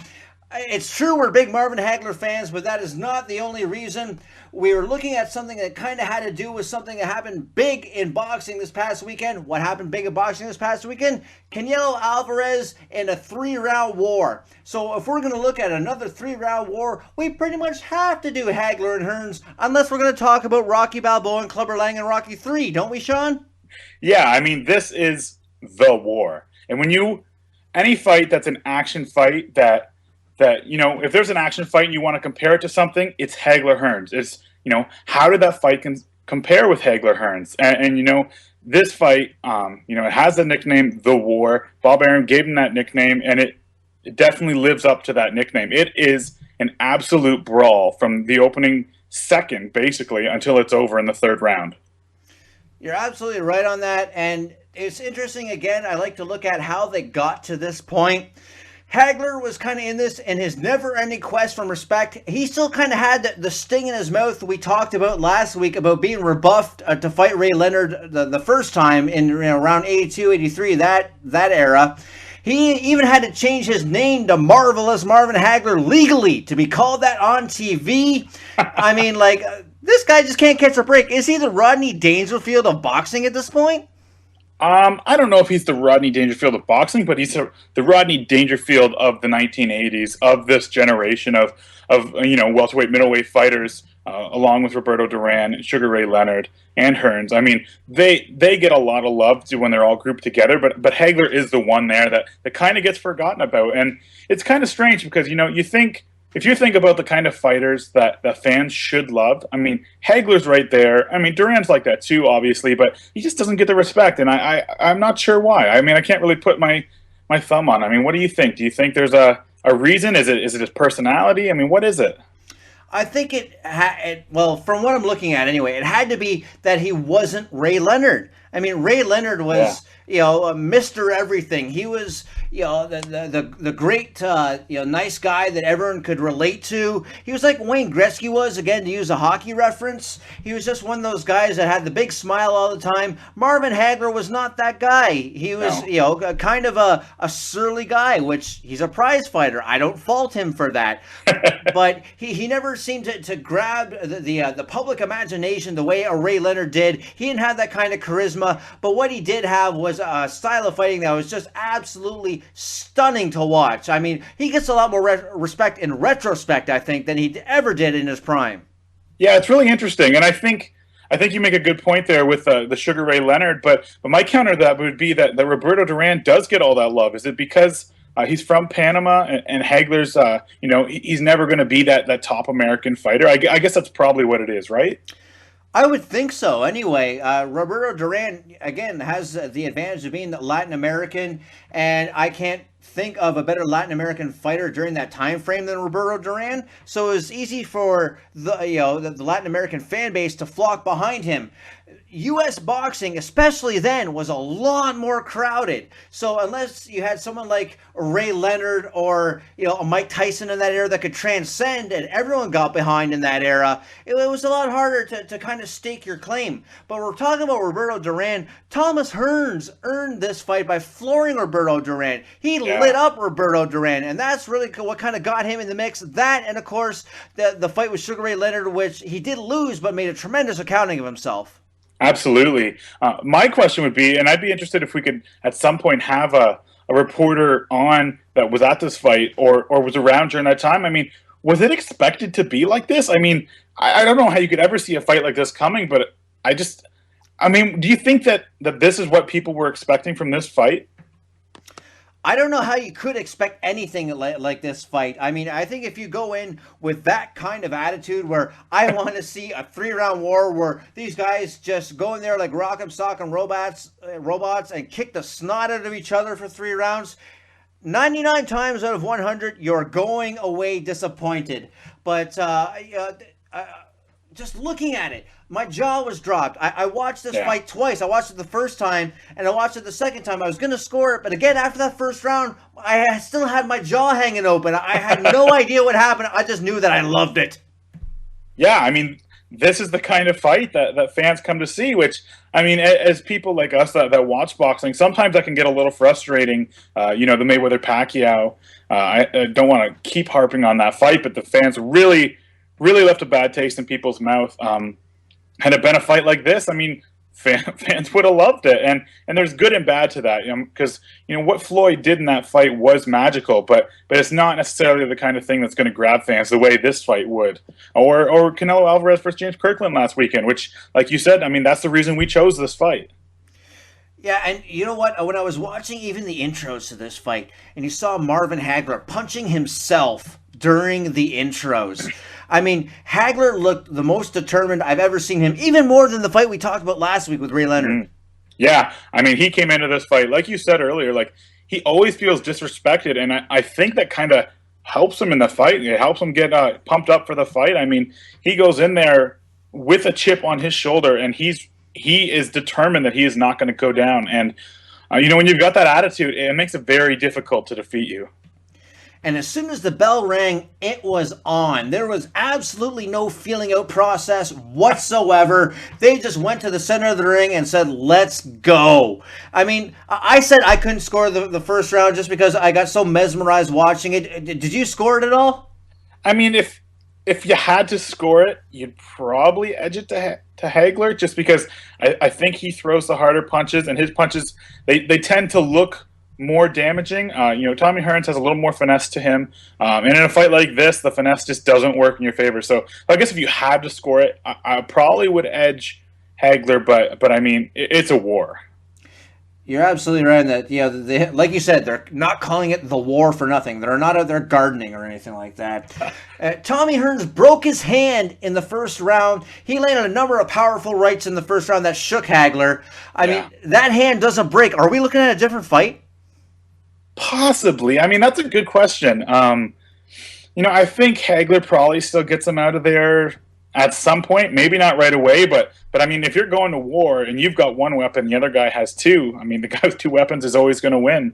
Speaker 1: It's true we're big Marvin Hagler fans, but that is not the only reason. We were looking at something that kind of had to do with something that happened big in boxing this past weekend. What happened big in boxing this past weekend? Canelo Alvarez in a 3-round war. So if we're going to look at another 3-round war, we pretty much have to do Hagler and Hearns, unless we're going to talk about Rocky Balboa and Clubber Lang and Rocky 3, don't we, Sean?
Speaker 2: Yeah, I mean, this is the war. And when any fight that's an action fight that if there's an action fight and you want to compare it to something, it's Hagler Hearns. It's, how did that fight compare with Hagler Hearns? And this fight, it has the nickname The War. Bob Arum gave him that nickname, and it definitely lives up to that nickname. It is an absolute brawl from the opening second, basically, until it's over in the third round.
Speaker 1: You're absolutely right on that. And it's interesting, again, I like to look at how they got to this point. Hagler was kind of in this in his never-ending quest from respect. He still kind of had the sting in his mouth we talked about last week about being rebuffed to fight Ray Leonard the first time in around 82, 83, that era. He even had to change his name to Marvelous Marvin Hagler legally to be called that on TV. I mean, this guy just can't catch a break. Is he the Rodney Dangerfield of boxing at this point?
Speaker 2: I don't know if he's the Rodney Dangerfield of boxing, but he's the Rodney Dangerfield of the 1980s, of this generation of welterweight, middleweight fighters, along with Roberto Duran, Sugar Ray Leonard, and Hearns. I mean, they get a lot of love when they're all grouped together, but Hagler is the one there that kind of gets forgotten about. And it's kind of strange because, if you think about the kind of fighters that fans should love, I mean, Hagler's right there. I mean, Duran's like that too, obviously, but he just doesn't get the respect, and I'm not sure why. I mean, I can't really put my thumb on it. I mean, what do you think? Do you think there's a reason? Is it his personality? I mean, what is it?
Speaker 1: I think well, from what I'm looking at anyway, it had to be that he wasn't Ray Leonard. I mean, Ray Leonard was, Mr. Everything. He was, the great, nice guy that everyone could relate to. He was like Wayne Gretzky was, again, to use a hockey reference. He was just one of those guys that had the big smile all the time. Marvin Hagler was not that guy. He was, kind of a surly guy, which he's a prize fighter. I don't fault him for that. But he never seemed to grab the public imagination the way a Ray Leonard did. He didn't have that kind of charisma. But what he did have was a style of fighting that was just absolutely stunning to watch. I mean, he gets a lot more respect in retrospect, I think, than he ever did in his prime.
Speaker 2: Yeah, it's really interesting, and I think you make a good point there with the Sugar Ray Leonard. But my counter to that would be that Roberto Duran does get all that love. Is it because he's from Panama and Hagler's, he's never going to be that top American fighter? I guess that's probably what it is, right?
Speaker 1: I would think so. Anyway, Roberto Duran, again, has the advantage of being Latin American, and I can't think of a better Latin American fighter during that time frame than Roberto Duran. So it was easy for the Latin American fan base to flock behind him. U.S. boxing, especially then, was a lot more crowded. So unless you had someone like Ray Leonard or a Mike Tyson in that era that could transcend and everyone got behind in that era, it was a lot harder to kind of stake your claim. But we're talking about Roberto Duran. Thomas Hearns earned this fight by flooring Roberto Duran. He lit up Roberto Duran, and that's really what kind of got him in the mix. That, and of course, the fight with Sugar Ray Leonard, which he did lose but made a tremendous accounting of himself.
Speaker 2: Absolutely. My question would be, and I'd be interested if we could at some point have a reporter on that was at this fight or was around during that time. I mean, was it expected to be like this? I mean, I don't know how you could ever see a fight like this coming, but do you think that this is what people were expecting from this fight?
Speaker 1: I don't know how you could expect anything like this fight. I mean, I think if you go in with that kind of attitude where I want to see a 3-round war where these guys just go in there like rock'em sock'em robots and kick the snot out of each other for 3 rounds, 99 times out of 100, you're going away disappointed. But just looking at it, my jaw was dropped. I watched this fight twice. I watched it the first time, and I watched it the second time. I was going to score it, but again, after that first round, I still had my jaw hanging open. I had no idea what happened. I just knew that I loved it.
Speaker 2: Yeah, I mean, this is the kind of fight that fans come to see, which, I mean, as people like us that watch boxing, sometimes that can get a little frustrating. The Mayweather-Pacquiao, I don't want to keep harping on that fight, but the fans really, really left a bad taste in people's mouth. Had it been a fight like this, I mean, fans would have loved it, and there's good and bad to that, because what Floyd did in that fight was magical, but it's not necessarily the kind of thing that's going to grab fans the way this fight would, or Canelo Alvarez versus James Kirkland last weekend, which, like you said, I mean, that's the reason we chose this fight.
Speaker 1: Yeah, and you know what? When I was watching even the intros to this fight, and you saw Marvin Hagler punching himself during the intros. I mean, Hagler looked the most determined I've ever seen him, even more than the fight we talked about last week with Ray Leonard.
Speaker 2: Mm-hmm. Yeah, I mean, he came into this fight, like you said earlier, like, he always feels disrespected, and I think that kind of helps him in the fight. It helps him get pumped up for the fight. I mean, he goes in there with a chip on his shoulder, and he is determined that he is not going to go down. And, when you've got that attitude, it makes it very difficult to defeat you.
Speaker 1: And as soon as the bell rang, it was on. There was absolutely no feeling out process whatsoever. They just went to the center of the ring and said, let's go. I mean, I said I couldn't score the first round just because I got so mesmerized watching it. Did you score it at all?
Speaker 2: I mean, if you had to score it, you'd probably edge it to Hagler, just because I think he throws the harder punches, and his punches, they tend to look more damaging. Tommy Hearns has a little more finesse to him, and in a fight like this, the finesse just doesn't work in your favor. So I guess if you had to score it, I probably would edge Hagler, but I mean, it's a war.
Speaker 1: You're absolutely right in that, like you said, they're not calling it the war for nothing. They're not out there gardening or anything like that. Tommy Hearns broke his hand in the first round. He landed a number of powerful rights in the first round that shook Hagler. I mean, that hand doesn't break. Are we looking at a different fight?
Speaker 2: Possibly. I mean, that's a good question. I think Hagler probably still gets him out of there at some point. Maybe not right away, but I mean, if you're going to war and you've got one weapon, the other guy has two, I mean, the guy with two weapons is always going to win.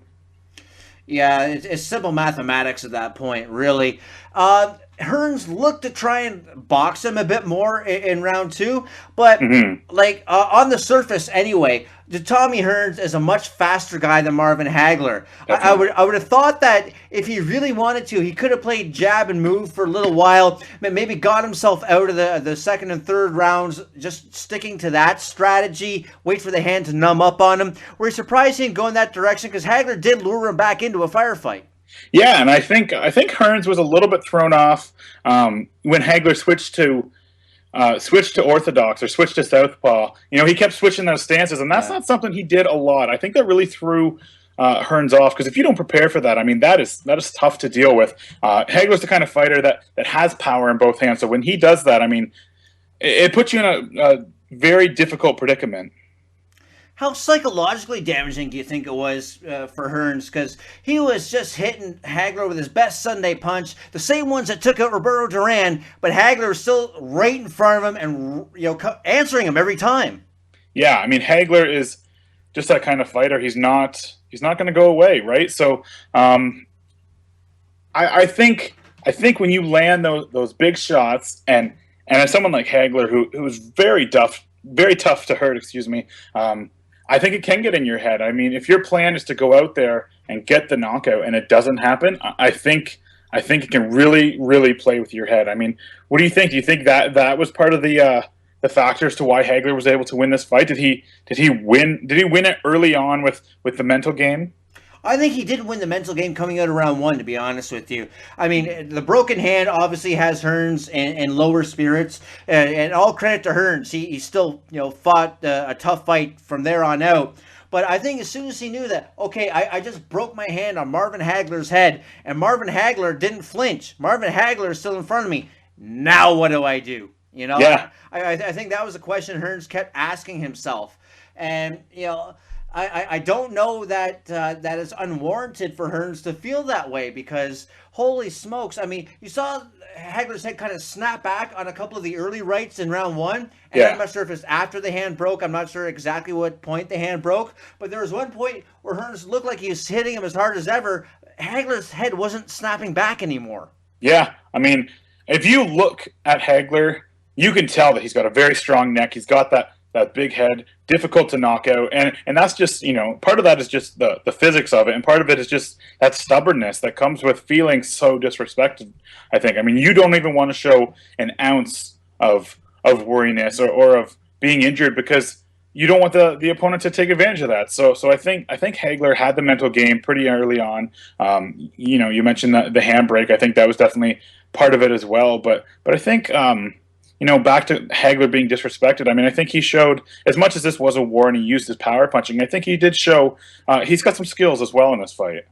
Speaker 1: Yeah, it's simple mathematics at that point, really. Hearns looked to try and box him a bit more in round two, but on the surface anyway, Tommy Hearns is a much faster guy than Marvin Hagler. I would have thought that if he really wanted to, he could have played jab and move for a little while, maybe got himself out of the second and third rounds, just sticking to that strategy, wait for the hand to numb up on him. Were you surprised he didn't go in that direction? Because Hagler did lure him back into a firefight.
Speaker 2: Yeah, and I think Hearns was a little bit thrown off when Hagler switched to orthodox or switched to southpaw. He kept switching those stances, and that's not something he did a lot. I think that really threw Hearns off, because if you don't prepare for that, I mean, that is tough to deal with. Hagler's the kind of fighter that has power in both hands, so when he does that, I mean, it puts you in a very difficult predicament.
Speaker 1: How psychologically damaging do you think it was for Hearns? Because he was just hitting Hagler with his best Sunday punch, the same ones that took out Roberto Duran, but Hagler was still right in front of him and answering him every time. Yeah,
Speaker 2: I mean, Hagler is just that kind of fighter. He's not going to go away, right? So I think when you land those big shots, and as someone like Hagler who's very tough to hurt, I think it can get in your head. I mean, if your plan is to go out there and get the knockout and it doesn't happen, I think it can really, really play with your head. I mean, what do you think? Do you think that was part of the factors to why Hagler was able to win this fight? Did he win it early on with the mental game?
Speaker 1: I think he did win the mental game coming out of round one, to be honest with you. I mean, the broken hand obviously has Hearns in lower spirits, and all credit to Hearns. He still, fought a tough fight from there on out. But I think as soon as he knew that, okay, I just broke my hand on Marvin Hagler's head, and Marvin Hagler didn't flinch. Marvin Hagler is still in front of me. Now what do I do?
Speaker 2: Yeah.
Speaker 1: I think that was a question Hearns kept asking himself. And, I don't know that that is unwarranted for Hearns to feel that way, because holy smokes, I mean, you saw Hagler's head kind of snap back on a couple of the early rights in round one, and I'm not sure if it's after the hand broke. I'm not sure exactly what point the hand broke, but there was one point where Hearns looked like he was hitting him as hard as ever. Hagler's head wasn't snapping back anymore.
Speaker 2: Yeah, I mean, if you look at Hagler you can tell that he's got a very strong neck. He's got that big head, difficult to knock out. And that's just, part of that is just the physics of it. And part of it is just that stubbornness that comes with feeling so disrespected, I think. I mean, you don't even want to show an ounce of worriness or of being injured because you don't want the opponent to take advantage of that. So I think Hagler had the mental game pretty early on. You mentioned the handbrake. I think that was definitely part of it as well. But I think back to Hagler being disrespected. I mean, I think he showed, as much as this was a war and he used his power punching, I think he did show he's got some skills as well in this fight.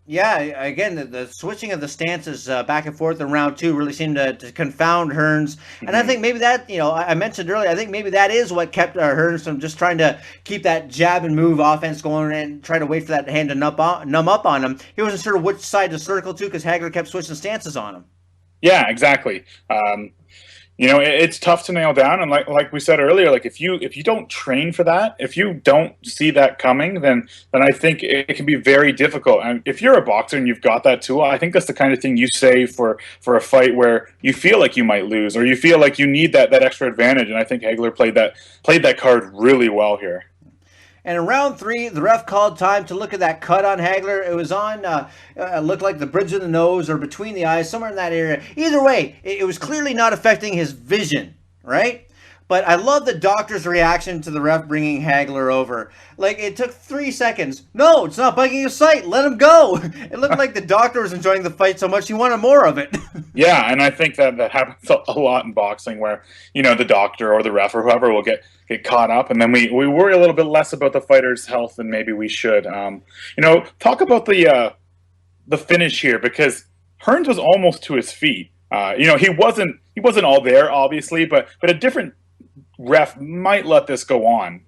Speaker 1: Yeah, again, the switching of the stances back and forth in round two really seemed to confound Hearns. And I think maybe that, I mentioned earlier, I think maybe that is what kept Hearns from just trying to keep that jab and move offense going and try to wait for that hand to numb up on him. He wasn't sure which side to circle to because Hagler kept switching stances on him.
Speaker 2: Yeah, exactly. It's tough to nail down, and like we said earlier, like if you don't train for that, if you don't see that coming, then I think it can be very difficult. And if you're a boxer and you've got that tool, I think that's the kind of thing you save for a fight where you feel like you might lose or you feel like you need that extra advantage. And I think Hagler played that card really well here.
Speaker 1: And in round three, the ref called time to look at that cut on Hagler. It was on, looked like the bridge of the nose or between the eyes, somewhere in that area. Either way, it was clearly not affecting his vision, right? But I love the doctor's reaction to the ref bringing Hagler over. Like, it took 3 seconds. No, it's not bugging his sight. Let him go. It looked like the doctor was enjoying the fight so much he wanted more of it.
Speaker 2: Yeah, and I think that happens a lot in boxing where, the doctor or the ref or whoever will get caught up, and then we worry a little bit less about the fighter's health than maybe we should. Talk about the finish here, because Hearns was almost to his feet. He wasn't all there, obviously, but a different ref might let this go on.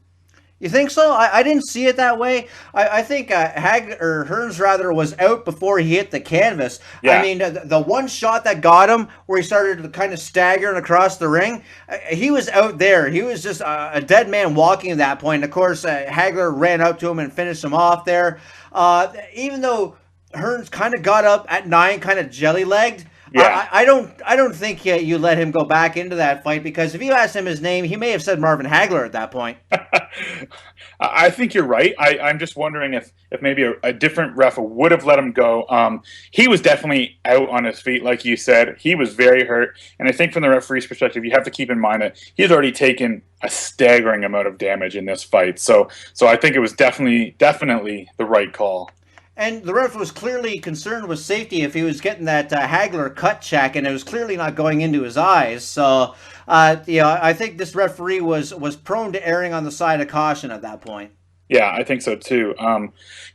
Speaker 1: You think so? I didn't see it that way. I think Hearns rather was out before he hit the canvas. Yeah. I mean, the one shot that got him, where he started kind of staggering across the ring, he was out there. He was just a dead man walking at that point. Of course, Hagler ran up to him and finished him off there. Even though Hearns kind of got up at 9, kind of jelly-legged, yeah. I don't think you let him go back into that fight, because if you asked him his name, he may have said Marvin Hagler at that point.
Speaker 2: I think you're right. I'm just wondering if maybe a different ref would have let him go. He was definitely out on his feet, like you said. He was very hurt. And I think from the referee's perspective, you have to keep in mind that he's already taken a staggering amount of damage in this fight. So I think it was definitely the right call.
Speaker 1: And the ref was clearly concerned with safety if he was getting that Hagler cut check, and it was clearly not going into his eyes. So, I think this referee was prone to erring on the side of caution at that point.
Speaker 2: Yeah, I think so too.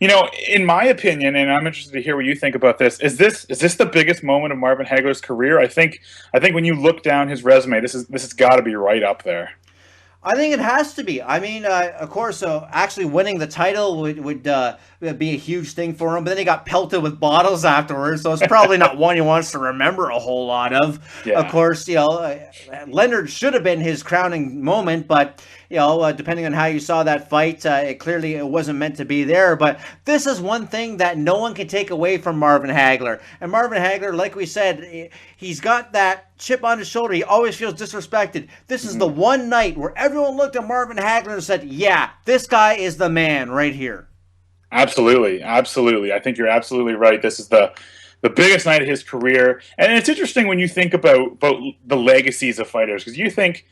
Speaker 2: In my opinion, and I'm interested to hear what you think about this, is this the biggest moment of Marvin Hagler's career? I think when you look down his resume, this has got to be right up there.
Speaker 1: I think it has to be. I mean, of course, actually winning the title would be a huge thing for him. But then he got pelted with bottles afterwards, so it's probably not one he wants to remember a whole lot of. Yeah. Of course, Leonard should have been his crowning moment, but depending on how you saw that fight, it wasn't meant to be there. But this is one thing that no one can take away from Marvin Hagler. And Marvin Hagler, like we said, he's got that chip on his shoulder. He always feels disrespected. This is the one night where everyone looked at Marvin Hagler and said, yeah, this guy is the man right here.
Speaker 2: Absolutely. I think you're absolutely right. This is the biggest night of his career. And it's interesting when you think about the legacies of fighters, because you think,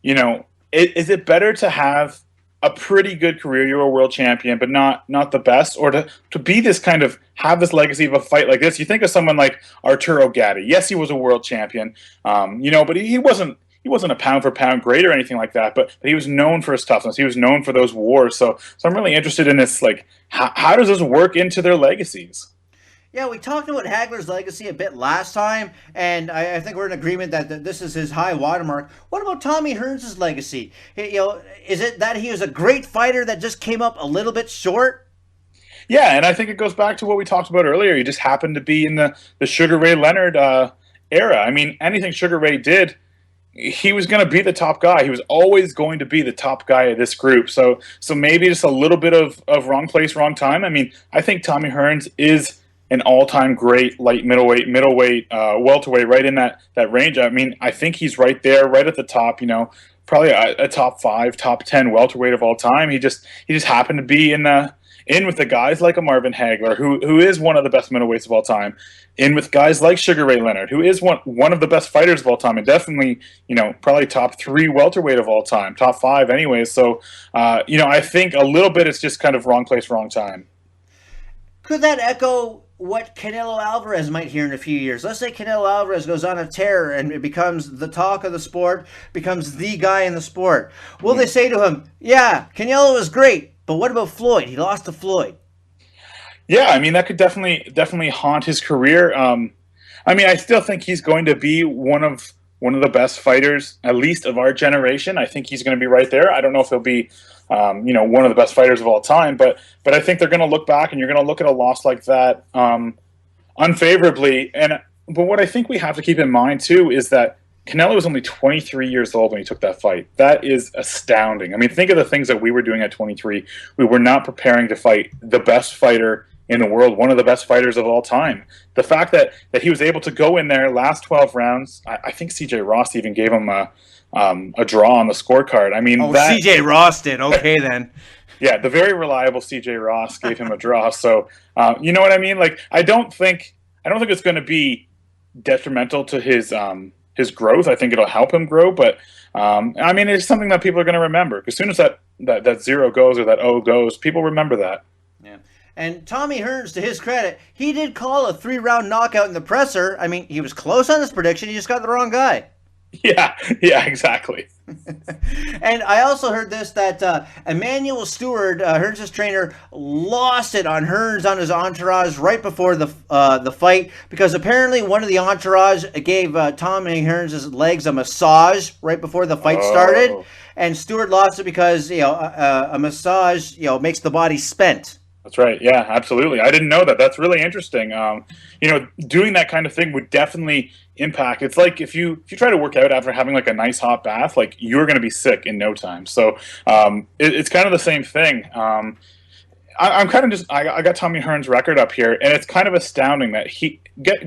Speaker 2: is it better to have a pretty good career, you're a world champion, but not the best, or to be this kind of, have this legacy of a fight like this? You think of someone like Arturo Gatti. Yes, he was a world champion, but he wasn't a pound for pound great or anything like that, but he was known for his toughness. He was known for those wars. So I'm really interested in this, like, how does this work into their legacies?
Speaker 1: Yeah, we talked about Hagler's legacy a bit last time, and I think we're in agreement that this is his high watermark. What about Tommy Hearns' legacy? Is it that he was a great fighter that just came up a little bit short?
Speaker 2: Yeah, and I think it goes back to what we talked about earlier. He just happened to be in the Sugar Ray Leonard era. I mean, anything Sugar Ray did, he was going to be the top guy. He was always going to be the top guy of this group. So maybe just a little bit of wrong place, wrong time. I mean, I think Tommy Hearns is an all-time great light middleweight, welterweight, right in that range. I mean, I think he's right there, right at the top. Probably a top 5, top 10 welterweight of all time. He just happened to be in with the guys like a Marvin Hagler, who is one of the best middleweights of all time, in with guys like Sugar Ray Leonard, who is one of the best fighters of all time, and definitely, probably top 3 welterweight of all time, top 5 anyways. So, I think a little bit it's just kind of wrong place, wrong time.
Speaker 1: Could that echo what Canelo Alvarez might hear in a few years? Let's say Canelo Alvarez goes on a tear and it becomes the talk of the sport, becomes the guy in the sport. Will they say to him, yeah, Canelo was great, but what about Floyd? He lost to Floyd.
Speaker 2: Yeah, I mean, that could definitely haunt his career. I still think he's going to be one of the best fighters, at least of our generation. I think he's going to be right there. I don't know if he'll be, one of the best fighters of all time, but I think they're going to look back and you're going to look at a loss like that unfavorably. But what I think we have to keep in mind too is that Canelo was only 23 years old when he took that fight. That is astounding. I mean, think of the things that we were doing at 23. We were not preparing to fight the best fighter in the world, one of the best fighters of all time. The fact that he was able to go in there, last 12 rounds, I think C.J. Ross even gave him a draw on the scorecard. I mean,
Speaker 1: C.J. Ross did. Okay, then.
Speaker 2: Yeah, the very reliable C.J. Ross gave him a draw. So, you know what I mean? Like, I don't think it's going to be detrimental to his growth. I think it'll help him grow, but it's something that people are going to remember. As soon as that 0 goes or that O goes, people remember that.
Speaker 1: Yeah. And Tommy Hearns, to his credit, he did call a 3-round knockout in the presser. I mean, he was close on his prediction. He just got the wrong guy.
Speaker 2: Yeah, exactly.
Speaker 1: And I also heard this, that Emmanuel Stewart, Hearns' trainer, lost it on Hearns on his entourage right before the fight, because apparently one of the entourage gave Tommy Hearns' legs a massage right before the fight started, and Stewart lost it because a massage makes the body spent.
Speaker 2: That's right. Yeah, absolutely. I didn't know that. That's really interesting. Doing that kind of thing would definitely impact. It's like if you try to work out after having like a nice hot bath, like you're going to be sick in no time. So it's kind of the same thing. I'm kind of I got Tommy Hearns' record up here, and it's kind of astounding that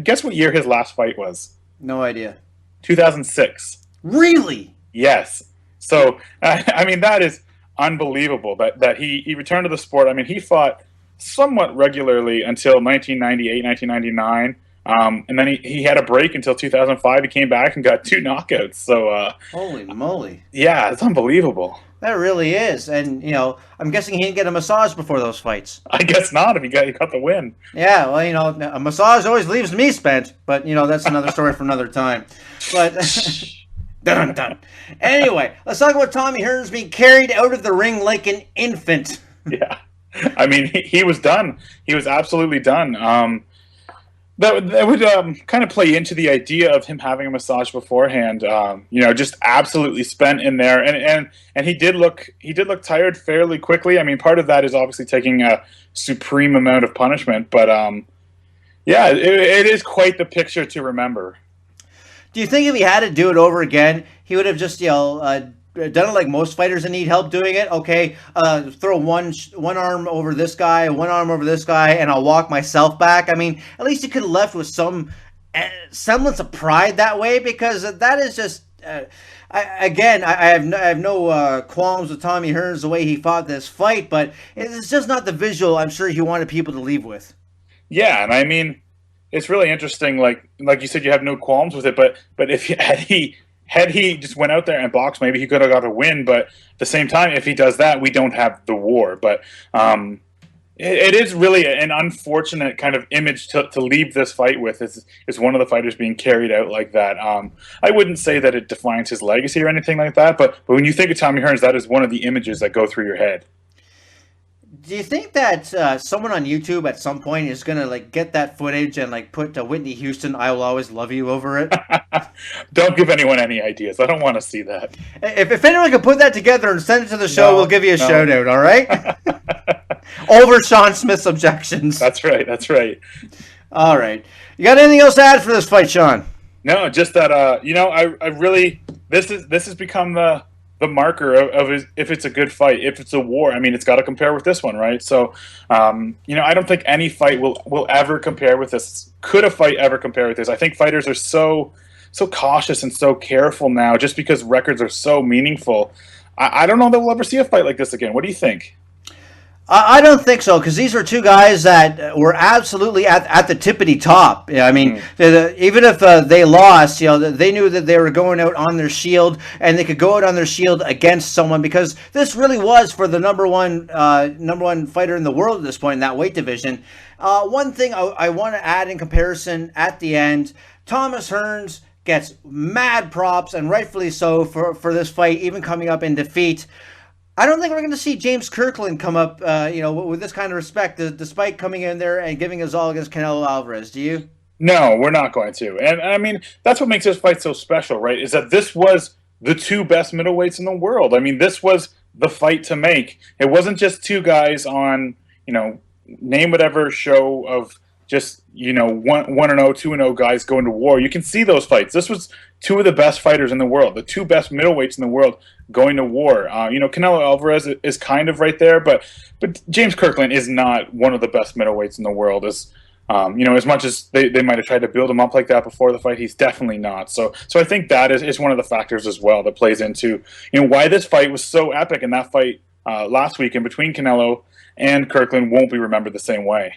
Speaker 2: guess what year his last fight was?
Speaker 1: No idea.
Speaker 2: 2006.
Speaker 1: Really?
Speaker 2: Yes. So that is unbelievable that he returned to the sport. I mean, he fought somewhat regularly until 1998, 1999. And then he had a break until 2005. He came back and got 2 knockouts. So
Speaker 1: holy moly.
Speaker 2: Yeah, it's unbelievable.
Speaker 1: That really is. And, I'm guessing he didn't get a massage before those fights.
Speaker 2: I guess not, if he got the win.
Speaker 1: Yeah, well, a massage always leaves me spent. But, that's another story for another time. But dun, dun. Anyway, let's talk about Tommy Hearns being carried out of the ring like an infant.
Speaker 2: Yeah. I mean, he was done. He was absolutely done. That would kind of play into the idea of him having a massage beforehand. Just absolutely spent in there, and he did look tired fairly quickly. I mean, part of that is obviously taking a supreme amount of punishment, but it is quite the picture to remember.
Speaker 1: Do you think if he had to do it over again, he would have just done it like most fighters that need help doing it? Okay, throw one arm over this guy, one arm over this guy, and I'll walk myself back. I mean, at least he could have left with some semblance of pride that way, because that is just. I have no qualms with Tommy Hearns the way he fought this fight, but it's just not the visual I'm sure he wanted people to leave with.
Speaker 2: Yeah, and I mean, it's really interesting. Like you said, you have no qualms with it, but if had he just went out there and boxed, maybe he could have got a win. But at the same time, if he does that, we don't have the war. But it is really an unfortunate kind of image to leave this fight with, is one of the fighters being carried out like that. I wouldn't say that it defines his legacy or anything like that, but when you think of Tommy Hearns, that is one of the images that go through your head.
Speaker 1: Do you think that someone on YouTube at some point is going to get that footage and put Whitney Houston, "I Will Always Love You" over it?
Speaker 2: Don't give anyone any ideas. I don't want to see that.
Speaker 1: If anyone can put that together and send it to the show, we'll give you a shout out, all right? Over Sean Smith's objections.
Speaker 2: That's right.
Speaker 1: All right. You got anything else to add for this fight, Sean?
Speaker 2: No, just that I really this has become the the marker of if it's a good fight, if it's a war. I mean, it's got to compare with this one, right? So, I don't think any fight will ever compare with this. Could a fight ever compare with this? I think fighters are so cautious and so careful now, just because records are so meaningful. I don't know that we'll ever see a fight like this again. What do you think?
Speaker 1: I don't think so, because these are two guys that were absolutely at the tippity top. I mean, even if they lost, they knew that they were going out on their shield, and they could go out on their shield against someone, because this really was for the number one fighter in the world at this point in that weight division. One thing I want to add in comparison at the end, Thomas Hearns gets mad props, and rightfully so, for this fight, even coming up in defeat. I don't think we're going to see James Kirkland come up, with this kind of respect, despite coming in there and giving his all against Canelo Alvarez. Do you?
Speaker 2: No, we're not going to. And I mean, that's what makes this fight so special, right? Is that this was the two best middleweights in the world. I mean, this was the fight to make. It wasn't just two guys on, name whatever show of just, 1-0, 2-0 guys going to war. You can see those fights. This was two of the best fighters in the world, the two best middleweights in the world going to war. Canelo Alvarez is kind of right there, but James Kirkland is not one of the best middleweights in the world. As much as they might have tried to build him up like that before the fight, he's definitely not. So I think that is one of the factors as well that plays into why this fight was so epic, and that fight last weekend between Canelo and Kirkland won't be remembered the same way.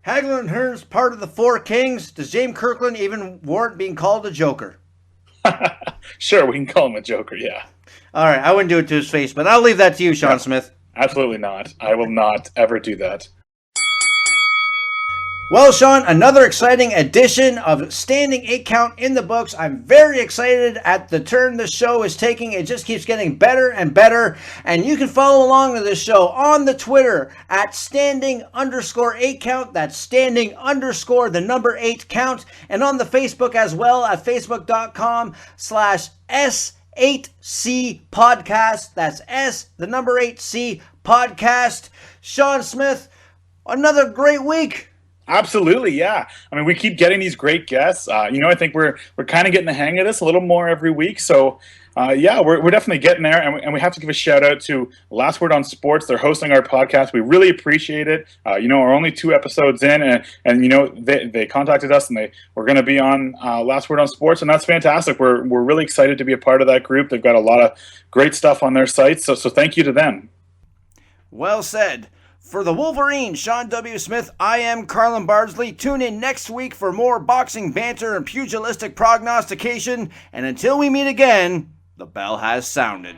Speaker 1: Hagler and Hearns, part of the Four Kings. Does James Kirkland even warrant being called a joker?
Speaker 2: Sure, we can call him a joker, yeah.
Speaker 1: All right, I wouldn't do it to his face, but I'll leave that to you, Sean Smith.
Speaker 2: Absolutely not. I will not ever do that.
Speaker 1: Well, Sean, another exciting edition of Standing 8 Count in the books. I'm very excited at the turn the show is taking. It just keeps getting better and better. And you can follow along with this show on the Twitter at standing_8 count. That's standing_8 count. And on the Facebook as well at facebook.com/S8C podcast. That's S8C podcast. Sean Smith, another great week.
Speaker 2: Absolutely, yeah. I mean, we keep getting these great guests. I think we're kind of getting the hang of this a little more every week. So, we're definitely getting there. And we have to give a shout out to Last Word on Sports. They're hosting our podcast. We really appreciate it. We're only 2 episodes in, and they contacted us, and we're going to be on Last Word on Sports, and that's fantastic. We're really excited to be a part of that group. They've got a lot of great stuff on their site. So thank you to them.
Speaker 1: Well said. For the Wolverine, Sean W. Smith, I am Carlin Bardsley. Tune in next week for more boxing banter and pugilistic prognostication. And until we meet again, the bell has sounded.